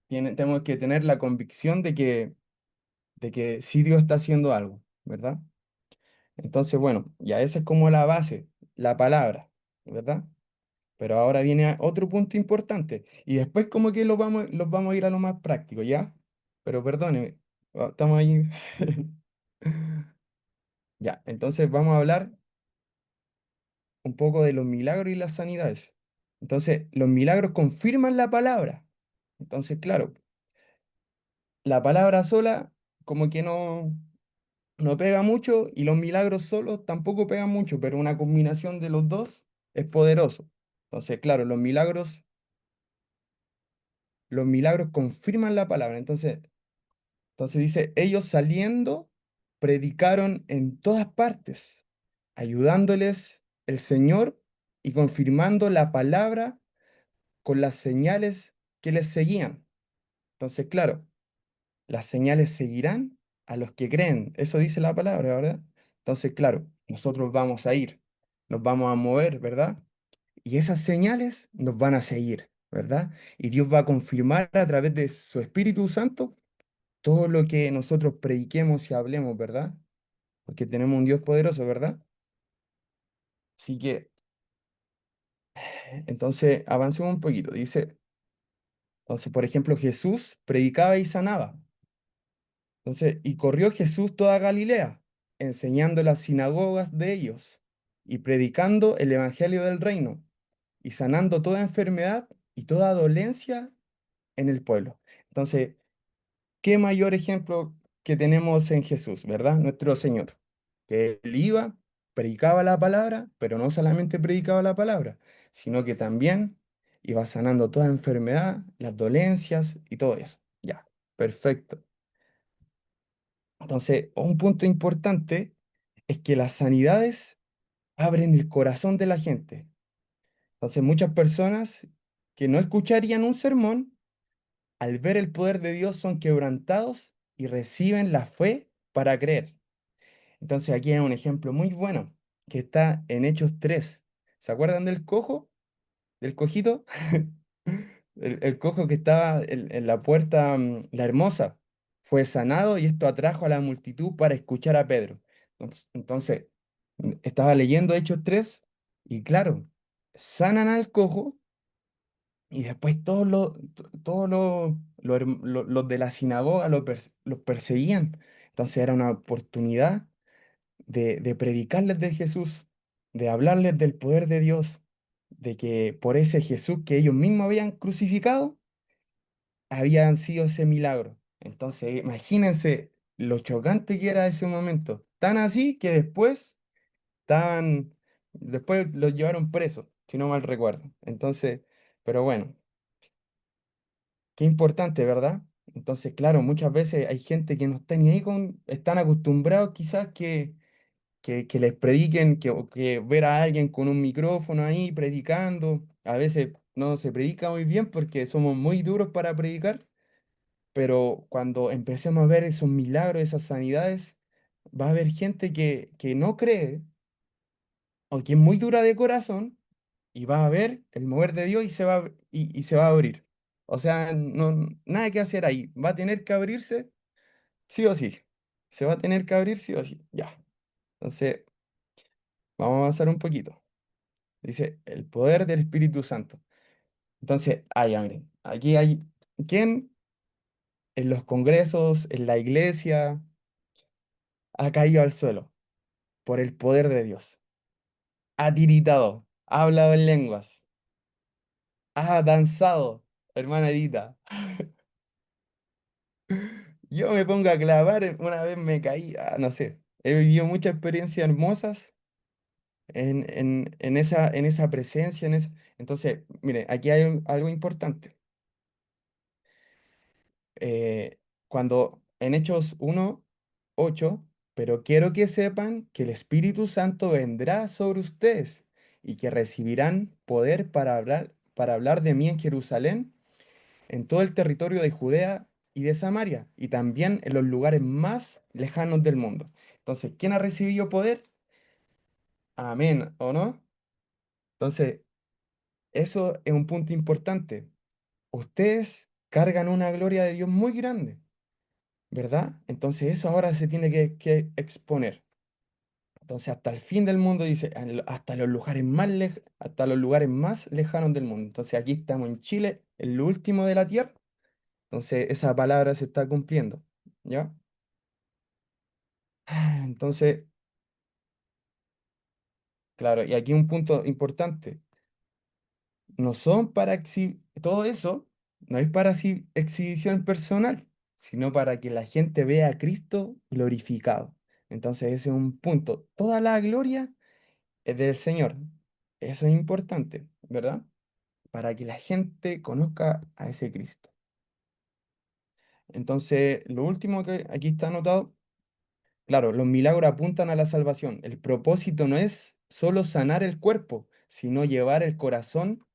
Tenemos que tener la convicción de que sí Dios está haciendo algo, ¿verdad? Entonces, bueno, ya esa es como la base, la palabra, ¿verdad? Pero ahora viene otro punto importante y después como que los vamos a ir a lo más práctico, ¿ya? Pero perdone, estamos ahí. Ya, entonces vamos a hablar un poco de los milagros y las sanidades. Entonces, los milagros confirman la palabra. Entonces, claro, la palabra sola como que no pega mucho y los milagros solos tampoco pegan mucho, pero una combinación de los dos es poderoso. Entonces, claro, los milagros confirman la palabra. Entonces dice, ellos saliendo predicaron en todas partes, ayudándoles el Señor y confirmando la palabra con las señales que les seguían. Entonces, claro, las señales seguirán a los que creen. Eso dice la palabra, ¿verdad? Entonces, claro, nosotros vamos a ir, nos vamos a mover, ¿verdad? Y esas señales nos van a seguir, ¿verdad? Y Dios va a confirmar a través de su Espíritu Santo todo lo que nosotros prediquemos y hablemos, ¿verdad? Porque tenemos un Dios poderoso, ¿verdad? Así que, entonces, avancemos un poquito. Dice, entonces, por ejemplo, Jesús predicaba y sanaba. Entonces, y corrió Jesús toda Galilea, enseñando en las sinagogas de ellos y predicando el evangelio del reino y sanando toda enfermedad y toda dolencia en el pueblo. Entonces, ¿qué mayor ejemplo que tenemos en Jesús, verdad? Nuestro Señor, que él iba, predicaba la palabra, pero no solamente predicaba la palabra, sino que también iba sanando toda enfermedad, las dolencias y todo eso. Ya, perfecto. Entonces, un punto importante es que las sanidades abren el corazón de la gente. Entonces, muchas personas que no escucharían un sermón, al ver el poder de Dios son quebrantados y reciben la fe para creer. Entonces, aquí hay un ejemplo muy bueno que está en Hechos 3. ¿Se acuerdan del cojo? ¿Del cojito? El cojo que estaba en la puerta, la hermosa, fue sanado y esto atrajo a la multitud para escuchar a Pedro. Entonces, estaba leyendo Hechos 3 y claro, sanan al cojo y después todos los de la sinagoga los perseguían. Entonces era una oportunidad de predicarles de Jesús, de hablarles del poder de Dios, de que por ese Jesús que ellos mismos habían crucificado, habían sido ese milagro. Entonces, imagínense lo chocante que era ese momento. Tan así que después los llevaron presos, si no mal recuerdo. Entonces, pero bueno, qué importante, ¿verdad? Entonces, claro, muchas veces hay gente que no está ni ahí están acostumbrados quizás que les prediquen, o que ver a alguien con un micrófono ahí predicando. A veces no se predica muy bien porque somos muy duros para predicar, pero cuando empecemos a ver esos milagros, esas sanidades, va a haber gente que no cree o que es muy dura de corazón y va a ver el mover de Dios y se va a abrir. O sea, no, nada que hacer ahí. Va a tener que abrirse sí o sí. Se va a tener que abrir sí o sí. Ya. Entonces, vamos a avanzar un poquito. Dice, el poder del Espíritu Santo. Entonces, miren, aquí hay, ¿quién en los congresos, en la iglesia? ha caído al suelo por el poder de Dios. Ha tiritado, ha hablado en lenguas, ha danzado, hermana Edita. Yo me pongo a clavar, una vez me caí, no sé. He vivido muchas experiencias hermosas en esa presencia, Entonces, mire, aquí hay algo importante. Cuando en Hechos 1:8, pero quiero que sepan que el Espíritu Santo vendrá sobre ustedes y que recibirán poder para hablar de mí en Jerusalén, en todo el territorio de Judea y de Samaria, y también en los lugares más lejanos del mundo. Entonces, ¿quién ha recibido poder? Amén, ¿o no? Entonces, eso es un punto importante. Ustedes cargan una gloria de Dios muy grande, ¿verdad? Entonces eso ahora se tiene que exponer. Entonces hasta el fin del mundo dice, hasta los lugares más lejanos del mundo. Entonces aquí estamos en Chile, en lo último de la tierra. Entonces esa palabra se está cumpliendo, ¿ya? Entonces, claro, y aquí un punto importante. No son para todo eso no es para exhibición personal, sino para que la gente vea a Cristo glorificado. Entonces ese es un punto. Toda la gloria es del Señor. Eso es importante, ¿verdad? Para que la gente conozca a ese Cristo. Entonces, lo último que aquí está anotado. Claro, los milagros apuntan a la salvación. El propósito no es solo sanar el cuerpo, sino llevar el corazón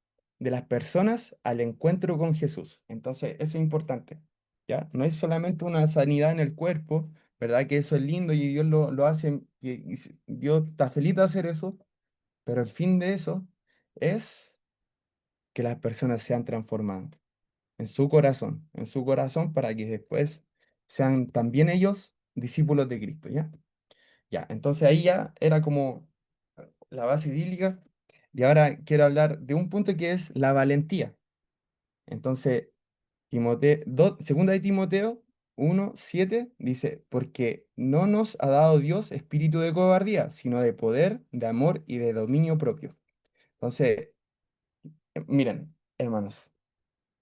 de las personas al encuentro con Jesús. Entonces, eso es importante, ¿ya? No es solamente una sanidad en el cuerpo, ¿verdad? Que eso es lindo y Dios lo hace, Dios está feliz de hacer eso, pero el fin de eso es que las personas sean transformadas en su corazón, para que después sean también ellos discípulos de Cristo, ¿ya? Ya, entonces ahí ya era como la base bíblica. Y ahora quiero hablar de un punto que es la valentía. Entonces, segunda de Timoteo 1:7 dice, porque no nos ha dado Dios espíritu de cobardía, sino de poder, de amor y de dominio propio. Entonces, miren, hermanos,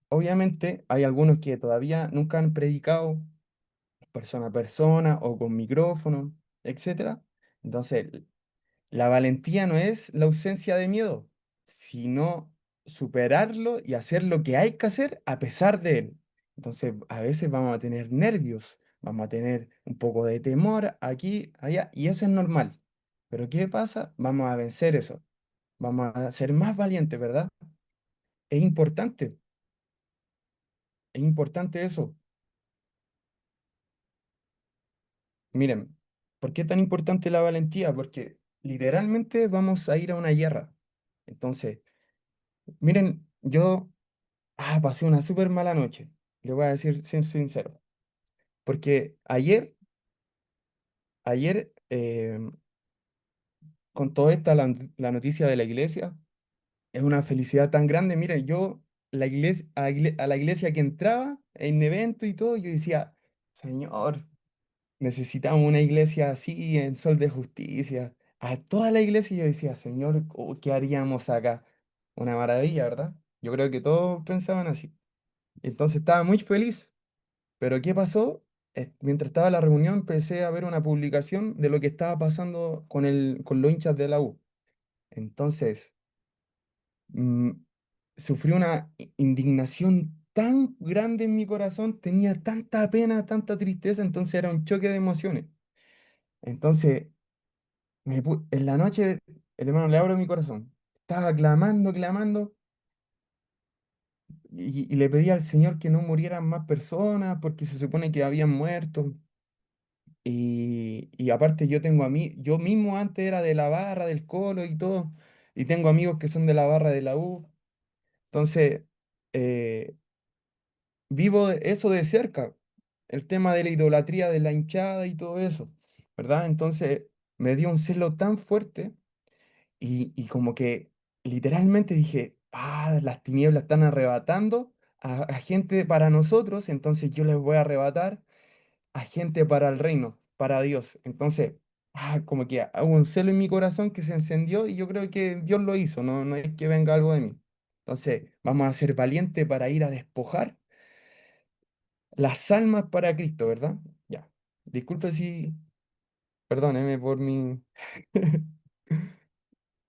obviamente hay algunos que todavía nunca han predicado persona a persona o con micrófono, etcétera. Entonces, la valentía no es la ausencia de miedo, sino superarlo y hacer lo que hay que hacer a pesar de él. Entonces, a veces vamos a tener nervios, vamos a tener un poco de temor aquí, allá, y eso es normal. Pero ¿qué pasa? Vamos a vencer eso. Vamos a ser más valientes, ¿verdad? Es importante eso. Miren, ¿por qué es tan importante la valentía? Porque literalmente vamos a ir a una guerra. Entonces, miren, yo pasé una súper mala noche. Le voy a decir sincero. Porque ayer, con toda la noticia de la iglesia, es una felicidad tan grande. Mira, yo a la iglesia que entraba en evento y todo, yo decía, Señor, necesitamos una iglesia así, en Sol de Justicia. A toda la iglesia yo decía, Señor, ¿qué haríamos acá? Una maravilla, ¿verdad? Yo creo que todos pensaban así. Entonces estaba muy feliz. Pero ¿qué pasó? Mientras estaba en la reunión empecé a ver una publicación de lo que estaba pasando con los hinchas de la U. Entonces, mm, sufrí una indignación tan grande en mi corazón, tenía tanta pena, tanta tristeza, entonces era un choque de emociones. Entonces, en la noche, el hermano, le abro mi corazón. Estaba clamando, clamando, y le pedí al Señor que no murieran más personas porque se supone que habían muerto. Y aparte yo mismo antes era de la barra, del Colo y todo, y tengo amigos que son de la barra de la U. Entonces, eh, vivo eso de cerca, el tema de la idolatría de la hinchada y todo eso, ¿verdad? Entonces, me dio un celo tan fuerte y como que literalmente dije, las tinieblas están arrebatando a gente para nosotros, entonces yo les voy a arrebatar a gente para el reino, para Dios. Entonces, como que hubo un celo en mi corazón que se encendió y yo creo que Dios lo hizo, no, no es que venga algo de mí. Entonces, vamos a ser valientes para ir a despojar las almas para Cristo, ¿verdad? Ya. Disculpe si, perdóneme por mi,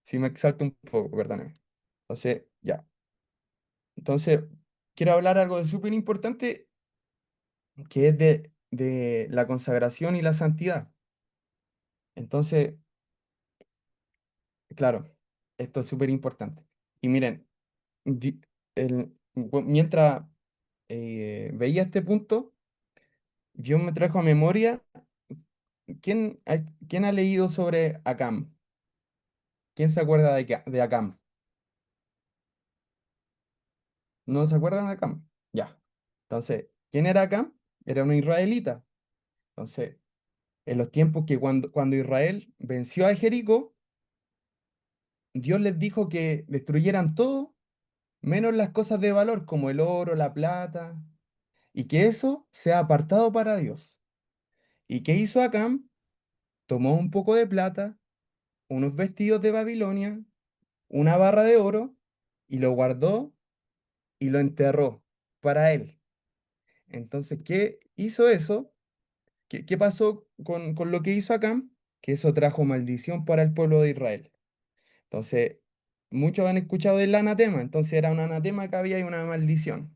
si me exalto un poco, perdóneme. Entonces, ya. Entonces, quiero hablar algo de súper importante que es de la consagración y la santidad. Entonces, claro, esto es súper importante. Y miren, mientras veía este punto, Dios me trajo a memoria, ¿quién ha leído sobre Acam? ¿Quién se acuerda de Acam? ¿No se acuerdan de Acam? Ya. Entonces, ¿quién era Acam? Era un israelita. Entonces, en los tiempos que cuando Israel venció a Jericó, Dios les dijo que destruyeran todo, menos las cosas de valor, como el oro, la plata, y que eso sea apartado para Dios. ¿Y qué hizo Acam? Tomó un poco de plata, unos vestidos de Babilonia, una barra de oro, y lo guardó y lo enterró para él. Entonces, ¿qué hizo eso? ¿Qué pasó con lo que hizo Acam? Que eso trajo maldición para el pueblo de Israel. Entonces, muchos han escuchado del anatema, entonces era un anatema que había y una maldición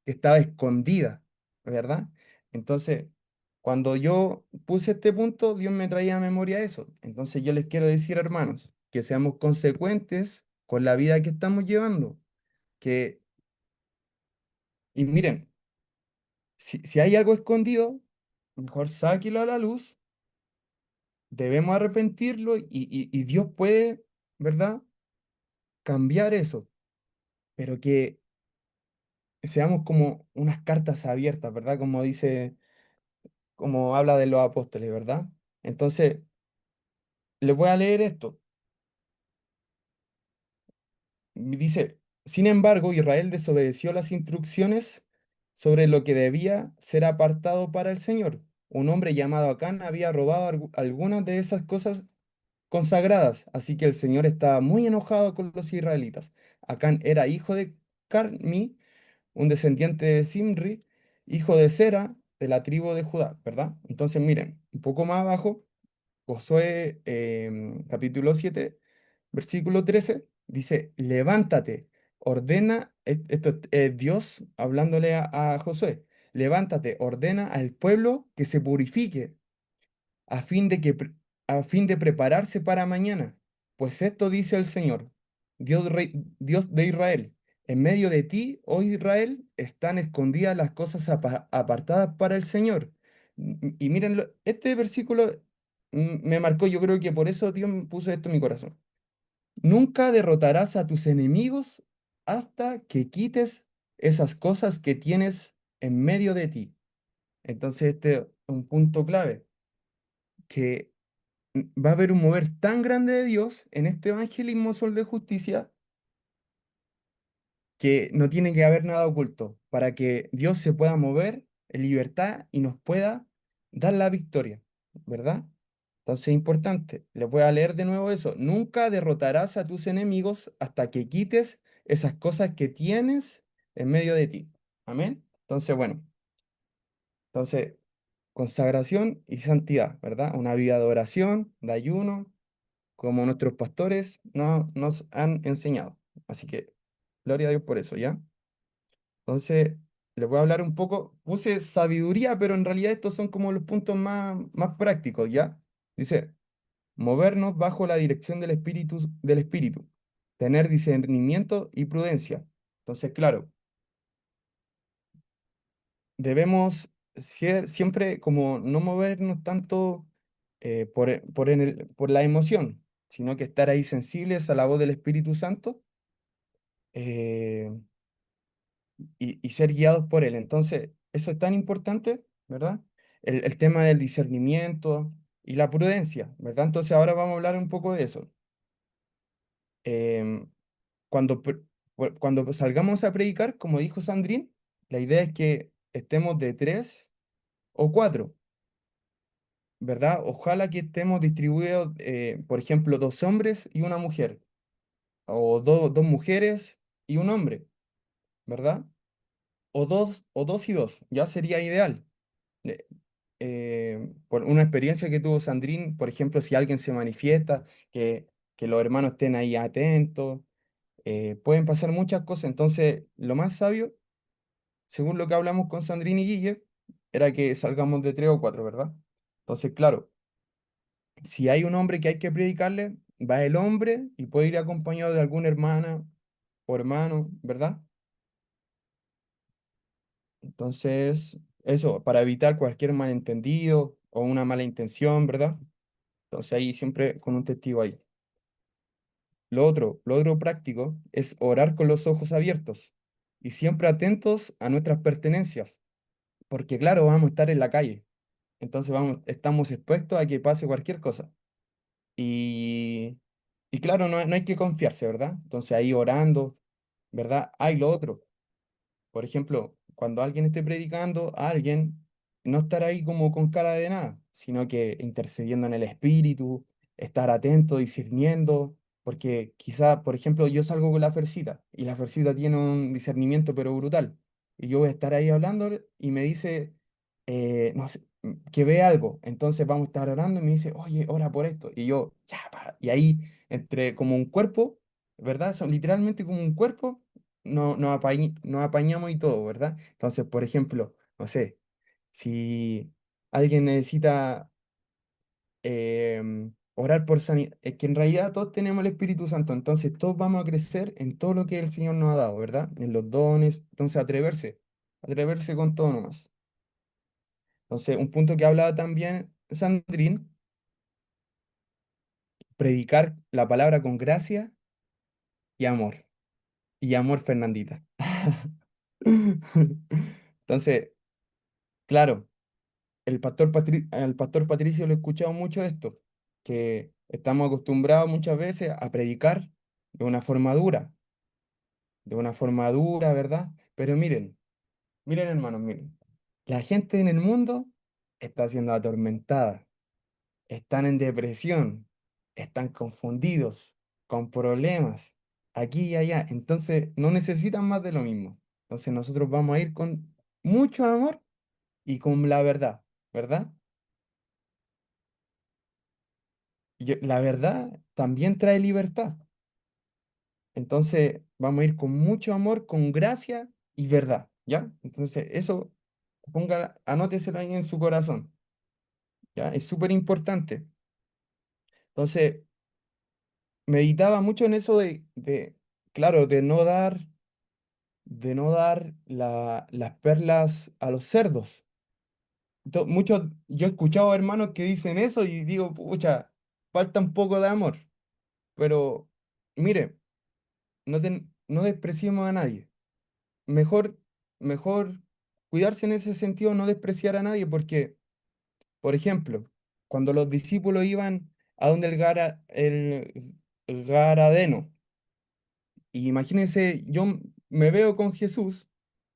que estaba escondida, ¿verdad? Entonces, cuando yo puse este punto, Dios me traía a memoria eso. Entonces, yo les quiero decir, hermanos, que seamos consecuentes con la vida que estamos llevando. Que, y miren, si hay algo escondido, mejor sáquelo a la luz, debemos arrepentirlo y Dios puede, ¿verdad? Cambiar eso, pero que seamos como unas cartas abiertas, ¿verdad? Como dice, como habla de los apóstoles, ¿verdad? Entonces, les voy a leer esto. Dice, sin embargo, Israel desobedeció las instrucciones sobre lo que debía ser apartado para el Señor. Un hombre llamado Acán había robado algunas de esas cosas consagradas, así que el Señor estaba muy enojado con los israelitas. Acán era hijo de Carmi, un descendiente de Simri, hijo de Sera, de la tribu de Judá, ¿verdad? Entonces, miren, un poco más abajo, Josué capítulo 7 versículo 13 dice, levántate, ordena, esto es Dios hablándole a Josué, levántate, ordena al pueblo que se purifique a fin de a fin de prepararse para mañana. Pues esto dice el Señor, Dios de Israel. En medio de ti, oh Israel, están escondidas las cosas apartadas para el Señor. Y miren, este versículo me marcó, yo creo que por eso Dios me puso esto en mi corazón. Nunca derrotarás a tus enemigos hasta que quites esas cosas que tienes en medio de ti. Entonces, este es un punto clave, que va a haber un mover tan grande de Dios en este evangelismo sol de justicia que no tiene que haber nada oculto para que Dios se pueda mover en libertad y nos pueda dar la victoria, ¿verdad? Entonces es importante, les voy a leer de nuevo eso. Nunca derrotarás a tus enemigos hasta que quites esas cosas que tienes en medio de ti. Amén. Entonces, bueno, entonces consagración y santidad, ¿verdad? Una vida de oración, de ayuno como nuestros pastores nos han enseñado. Así que, gloria a Dios por eso, ¿ya? Entonces, les voy a hablar un poco, puse sabiduría, pero en realidad estos son como los puntos más prácticos, ¿ya? Dice, movernos bajo la dirección del Espíritu, tener discernimiento y prudencia. Entonces, claro, debemos siempre como no movernos tanto por la emoción, sino que estar ahí sensibles a la voz del Espíritu Santo eh, y ser guiados por Él. Entonces, eso es tan importante, ¿verdad? El tema del discernimiento y la prudencia, ¿verdad? Entonces, ahora vamos a hablar un poco de eso. Em, cuando salgamos a predicar, como dijo Sandrín, la idea es que estemos de tres o cuatro. ¿verdad? Ojalá que estemos distribuidos, por ejemplo, dos hombres y una mujer, o dos mujeres y un hombre, ¿verdad? O dos y dos, ya sería ideal. Eh, por una experiencia que tuvo Sandrín, por ejemplo, si alguien se manifiesta, que los hermanos estén ahí atentos, pueden pasar muchas cosas. Entonces, lo más sabio, según lo que hablamos con Sandrín y Guille, era que salgamos de tres o cuatro, ¿verdad? Entonces, claro, si hay un hombre que hay que predicarle, va el hombre y puede ir acompañado de alguna hermana o hermano, ¿verdad? Entonces, eso, para evitar cualquier malentendido o una mala intención, ¿verdad? Entonces ahí siempre con un testigo ahí. Lo otro práctico es orar con los ojos abiertos y siempre atentos a nuestras pertenencias, porque claro, vamos a estar en la calle, entonces estamos expuestos a que pase cualquier cosa. Y, y claro, no hay que confiarse, ¿verdad? Entonces ahí orando, ¿verdad? Hay lo otro. Por ejemplo, cuando alguien esté predicando a alguien, no estar ahí como con cara de nada, sino que intercediendo en el espíritu, estar atento, discerniendo, porque quizá, por ejemplo, yo salgo con la Fercita y la Fercita tiene un discernimiento pero brutal, y yo voy a estar ahí hablando y me dice, no sé, que ve algo, entonces vamos a estar orando y me dice, oye, ora por esto, y yo, ya, y ahí, entre como un cuerpo, ¿verdad? Son literalmente como un cuerpo nos apañamos y todo, ¿verdad? Entonces, por ejemplo, no sé, si alguien necesita orar por sanidad, es que en realidad todos tenemos el Espíritu Santo, entonces todos vamos a crecer en todo lo que el Señor nos ha dado, ¿verdad? En los dones, entonces atreverse con todo nomás. Entonces, un punto que hablaba también Sandrín, predicar la palabra con gracia y amor. Y amor, Fernandita. Entonces, claro. El pastor Patricio lo he escuchado mucho esto, que estamos acostumbrados muchas veces a predicar de una forma dura, ¿verdad? Pero miren hermanos, miren, la gente en el mundo está siendo atormentada, están en depresión, están confundidos, con problemas, aquí y allá, entonces no necesitan más de lo mismo. Entonces nosotros vamos a ir con mucho amor y con la verdad, ¿verdad? La verdad también trae libertad. Entonces vamos a ir con mucho amor, con gracia y verdad, ¿ya? Entonces eso, anóteselo ahí en su corazón, ¿ya? Es súper importante. Entonces, meditaba mucho en eso claro, de no dar las perlas a los cerdos. Yo he escuchado hermanos que dicen eso y digo, pucha, falta un poco de amor. Pero, mire, no despreciemos a nadie. Mejor, mejor cuidarse en ese sentido, no despreciar a nadie, porque, por ejemplo, cuando los discípulos iban a donde el Garadeno, y imagínense, me veo con Jesús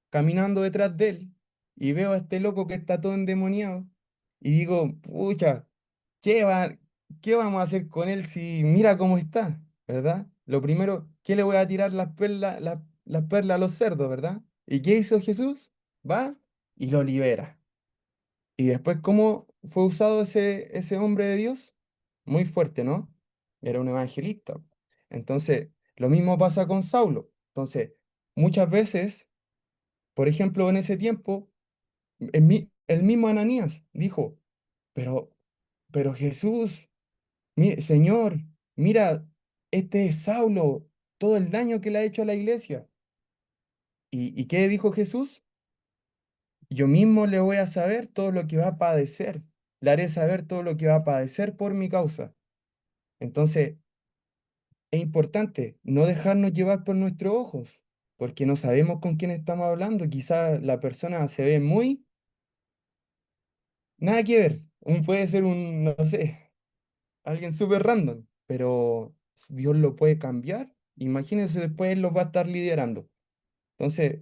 caminando detrás de él y veo a este loco que está todo endemoniado y digo, pucha, ¿qué va, qué vamos a hacer con él si mira cómo está, ¿verdad? Lo primero, ¿qué le voy a tirar las perlas a los cerdos, ¿verdad? ¿Y qué hizo Jesús? Va y lo libera. Y después, ¿cómo fue usado ese hombre de Dios? Muy fuerte, ¿no? Era un evangelista. Entonces, lo mismo pasa con Saulo. Entonces, muchas veces, por ejemplo, en ese tiempo, el mismo Ananías dijo, pero, pero Jesús, Señor, mira, este es Saulo, todo el daño que le ha hecho a la iglesia. ¿Y qué dijo Jesús? Yo mismo le voy a saber todo lo que va a padecer, le haré saber todo lo que va a padecer por mi causa. Entonces, es importante no dejarnos llevar por nuestros ojos, porque no sabemos con quién estamos hablando. Quizás la persona se ve muy, nada que ver. Puede ser no sé, alguien súper random, pero Dios lo puede cambiar. Imagínense, después Él los va a estar liderando. Entonces,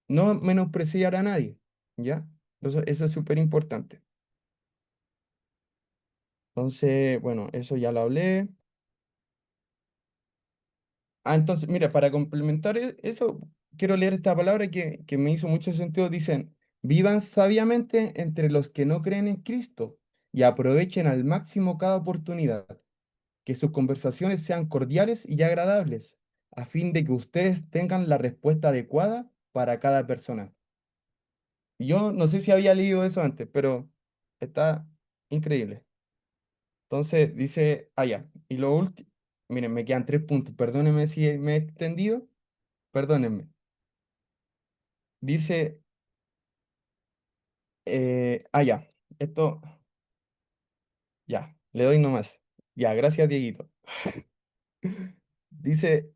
no menospreciar a nadie, ¿ya? Eso es súper importante. Entonces, bueno, eso ya lo hablé. Entonces, mira, para complementar eso, quiero leer esta palabra que me hizo mucho sentido. Dicen, vivan sabiamente entre los que no creen en Cristo y aprovechen al máximo cada oportunidad. Que sus conversaciones sean cordiales y agradables, a fin de que ustedes tengan la respuesta adecuada para cada persona. Yo no sé si había leído eso antes, pero está increíble. Entonces dice, allá, y lo último, miren, me quedan 3 puntos, perdónenme si me he extendido, perdónenme. Dice, ya, esto, ya, le doy nomás. Ya, gracias, Dieguito. Dice,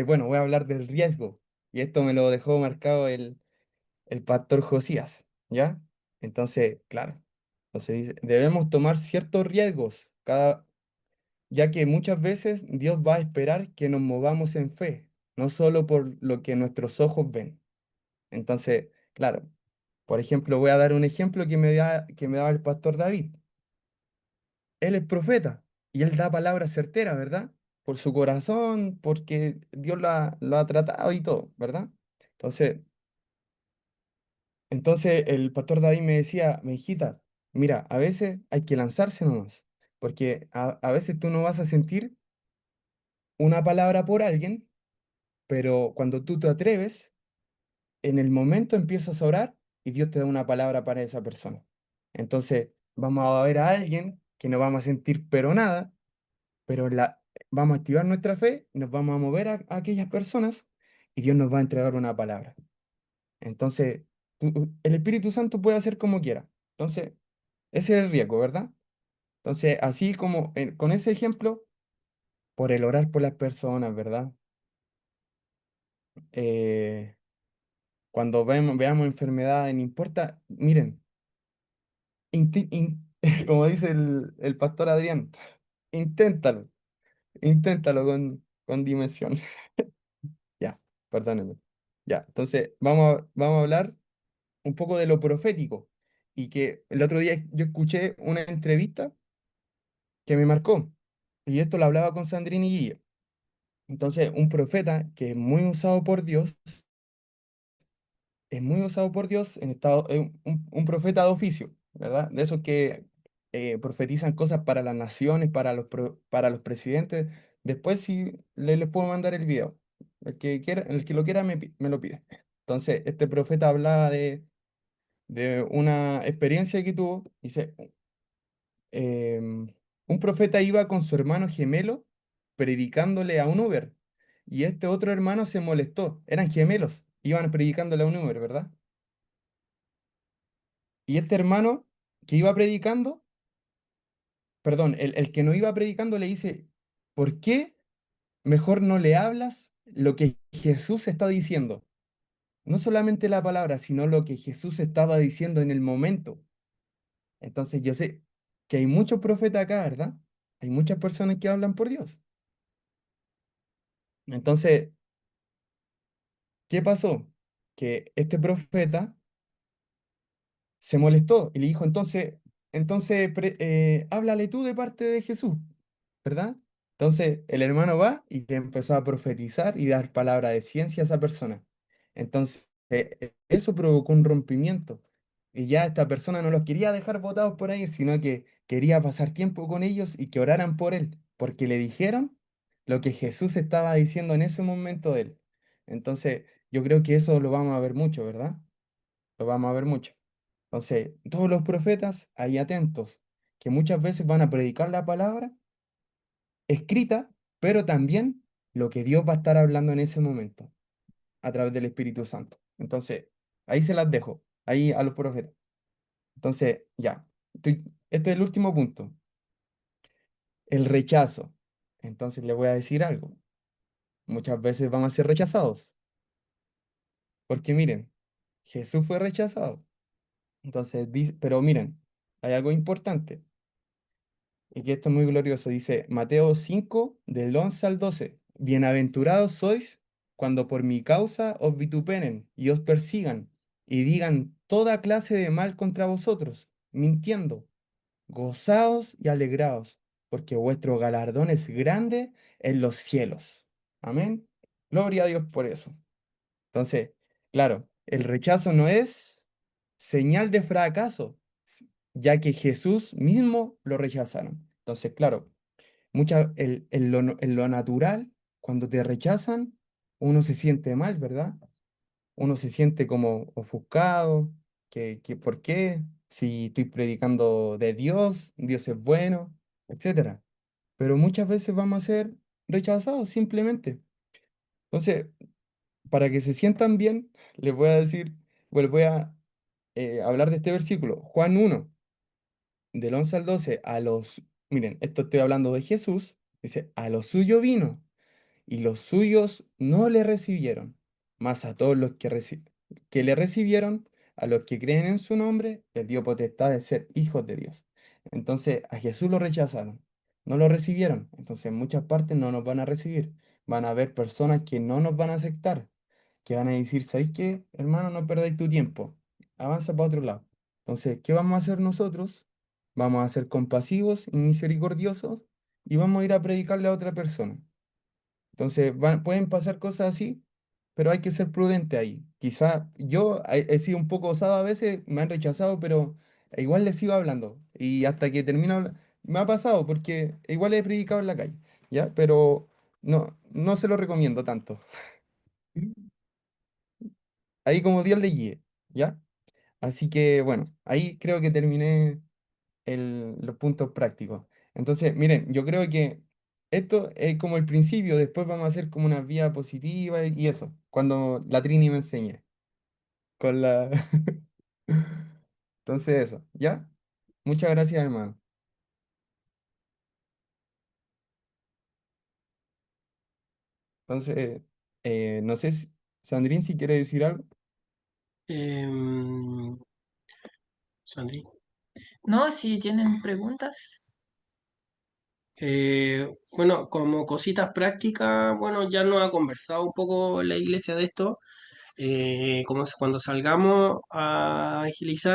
bueno, voy a hablar del riesgo, y esto me lo dejó marcado el pastor Josías, ¿ya? Entonces, claro, entonces dice, debemos tomar ciertos riesgos, ya que muchas veces Dios va a esperar que nos movamos en fe, no solo por lo que nuestros ojos ven. Entonces, claro, por ejemplo, voy a dar un ejemplo que me daba el pastor David. Él es profeta y él da palabras certeras, ¿verdad? Por su corazón, porque Dios lo ha tratado y todo, ¿verdad? Entonces, Entonces el pastor David me decía, mi hijita, mira, a veces hay que lanzarse nomás, porque a veces tú no vas a sentir una palabra por alguien, pero cuando tú te atreves, en el momento empiezas a orar y Dios te da una palabra para esa persona. Entonces vamos a ver a alguien que no vamos a sentir pero nada, pero vamos a activar nuestra fe, nos vamos a mover a aquellas personas y Dios nos va a entregar una palabra. Entonces, el Espíritu Santo puede hacer como quiera. Entonces, ese es el riesgo, ¿verdad? Entonces, así como con ese ejemplo, por el orar por las personas, ¿verdad? Eh, Cuando veamos enfermedades, no importa, miren, como dice el pastor Adrián, inténtalo, inténtalo con dimensión. Ya, perdónenme. Ya, entonces vamos a hablar un poco de lo profético. Y que el otro día yo escuché una entrevista que me marcó. Y esto lo hablaba con Sandrini y Guille. Entonces, un profeta que es muy usado por Dios en estado, es un profeta de oficio, ¿verdad? De esos que profetizan cosas para las naciones, para los presidentes. Después sí les puedo mandar el video. El que lo quiera me lo pide. Entonces, este profeta hablaba de una experiencia que tuvo. Dice, un profeta iba con su hermano gemelo predicándole a un Uber. Y este otro hermano se molestó. Eran gemelos. Iban predicándole a un Uber, ¿verdad? Y este hermano que iba predicando, perdón, el que no iba predicando le dice, ¿por qué mejor no le hablas lo que Jesús está diciendo? No solamente la palabra, sino lo que Jesús estaba diciendo en el momento. Entonces yo sé que hay muchos profetas acá, ¿verdad? Hay muchas personas que hablan por Dios. Entonces, ¿qué pasó? Que este profeta se molestó y le dijo, háblale tú de parte de Jesús, ¿verdad? Entonces el hermano va y le empezó a profetizar y dar palabra de ciencia a esa persona. Entonces eso provocó un rompimiento. Y ya esta persona no los quería dejar botados por ahí, sino que quería pasar tiempo con ellos y que oraran por él, porque le dijeron lo que Jesús estaba diciendo en ese momento de él. Entonces yo creo que eso lo vamos a ver mucho, ¿verdad? Lo vamos a ver mucho. Entonces, todos los profetas ahí atentos, que muchas veces van a predicar la palabra escrita, pero también lo que Dios va a estar hablando en ese momento, a través del Espíritu Santo. Entonces, ahí se las dejo, ahí a los profetas. Entonces, ya, este es el último punto, el rechazo. Entonces, le voy a decir algo. Muchas veces van a ser rechazados, porque miren, Jesús fue rechazado. Entonces, pero miren, hay algo importante. Y que esto es muy glorioso. Dice Mateo 5 del 11 al 12. Bienaventurados sois cuando por mi causa os vituperen y os persigan y digan toda clase de mal contra vosotros, mintiendo. gozaos y alegraos, porque vuestro galardón es grande en los cielos. Amén. Gloria a Dios por eso. Entonces, claro, el rechazo no es señal de fracaso, ya que Jesús mismo lo rechazaron. Entonces, claro, en lo natural, cuando te rechazan, uno se siente mal, ¿verdad? Uno se siente como ofuscado, que ¿por qué? Si estoy predicando de Dios, Dios es bueno, etcétera. Pero muchas veces vamos a ser rechazados simplemente. Entonces, para que se sientan bien, les voy a decir, les voy a hablar de este versículo, Juan 1 del 11 al 12 miren, esto estoy hablando de Jesús, dice, a lo suyo vino y los suyos no le recibieron, mas a todos los que le recibieron, a los que creen en su nombre, les dio potestad de ser hijos de Dios. Entonces a Jesús lo rechazaron, no lo recibieron, entonces en muchas partes no nos van a recibir, van a haber personas que no nos van a aceptar, que van a decir, ¿sabéis qué, hermano? No perdáis tu tiempo, avanza para otro lado. Entonces, ¿qué vamos a hacer nosotros? Vamos a ser compasivos y misericordiosos y vamos a ir a predicarle a otra persona. Entonces, pueden pasar cosas así, pero hay que ser prudente ahí. Quizá yo he sido un poco osado a veces, me han rechazado, pero igual les sigo hablando. Y hasta que termino, me ha pasado, porque igual he predicado en la calle, ¿ya? Pero no se lo recomiendo tanto. Ahí como Dios le guíe, ¿ya? Así que bueno, ahí creo que terminé los puntos prácticos. Entonces, miren, yo creo que esto es como el principio, después vamos a hacer como una vía positiva y eso, cuando la Trini me enseñe. Con la... Entonces eso, ¿ya? Muchas gracias, hermano. Entonces, no sé, Sandrín, si quiere decir algo. Em, Sandri. No, si tienen preguntas. Bueno, como cositas prácticas, bueno, ya nos ha conversado un poco la iglesia de esto. Cuando salgamos a evangelizar,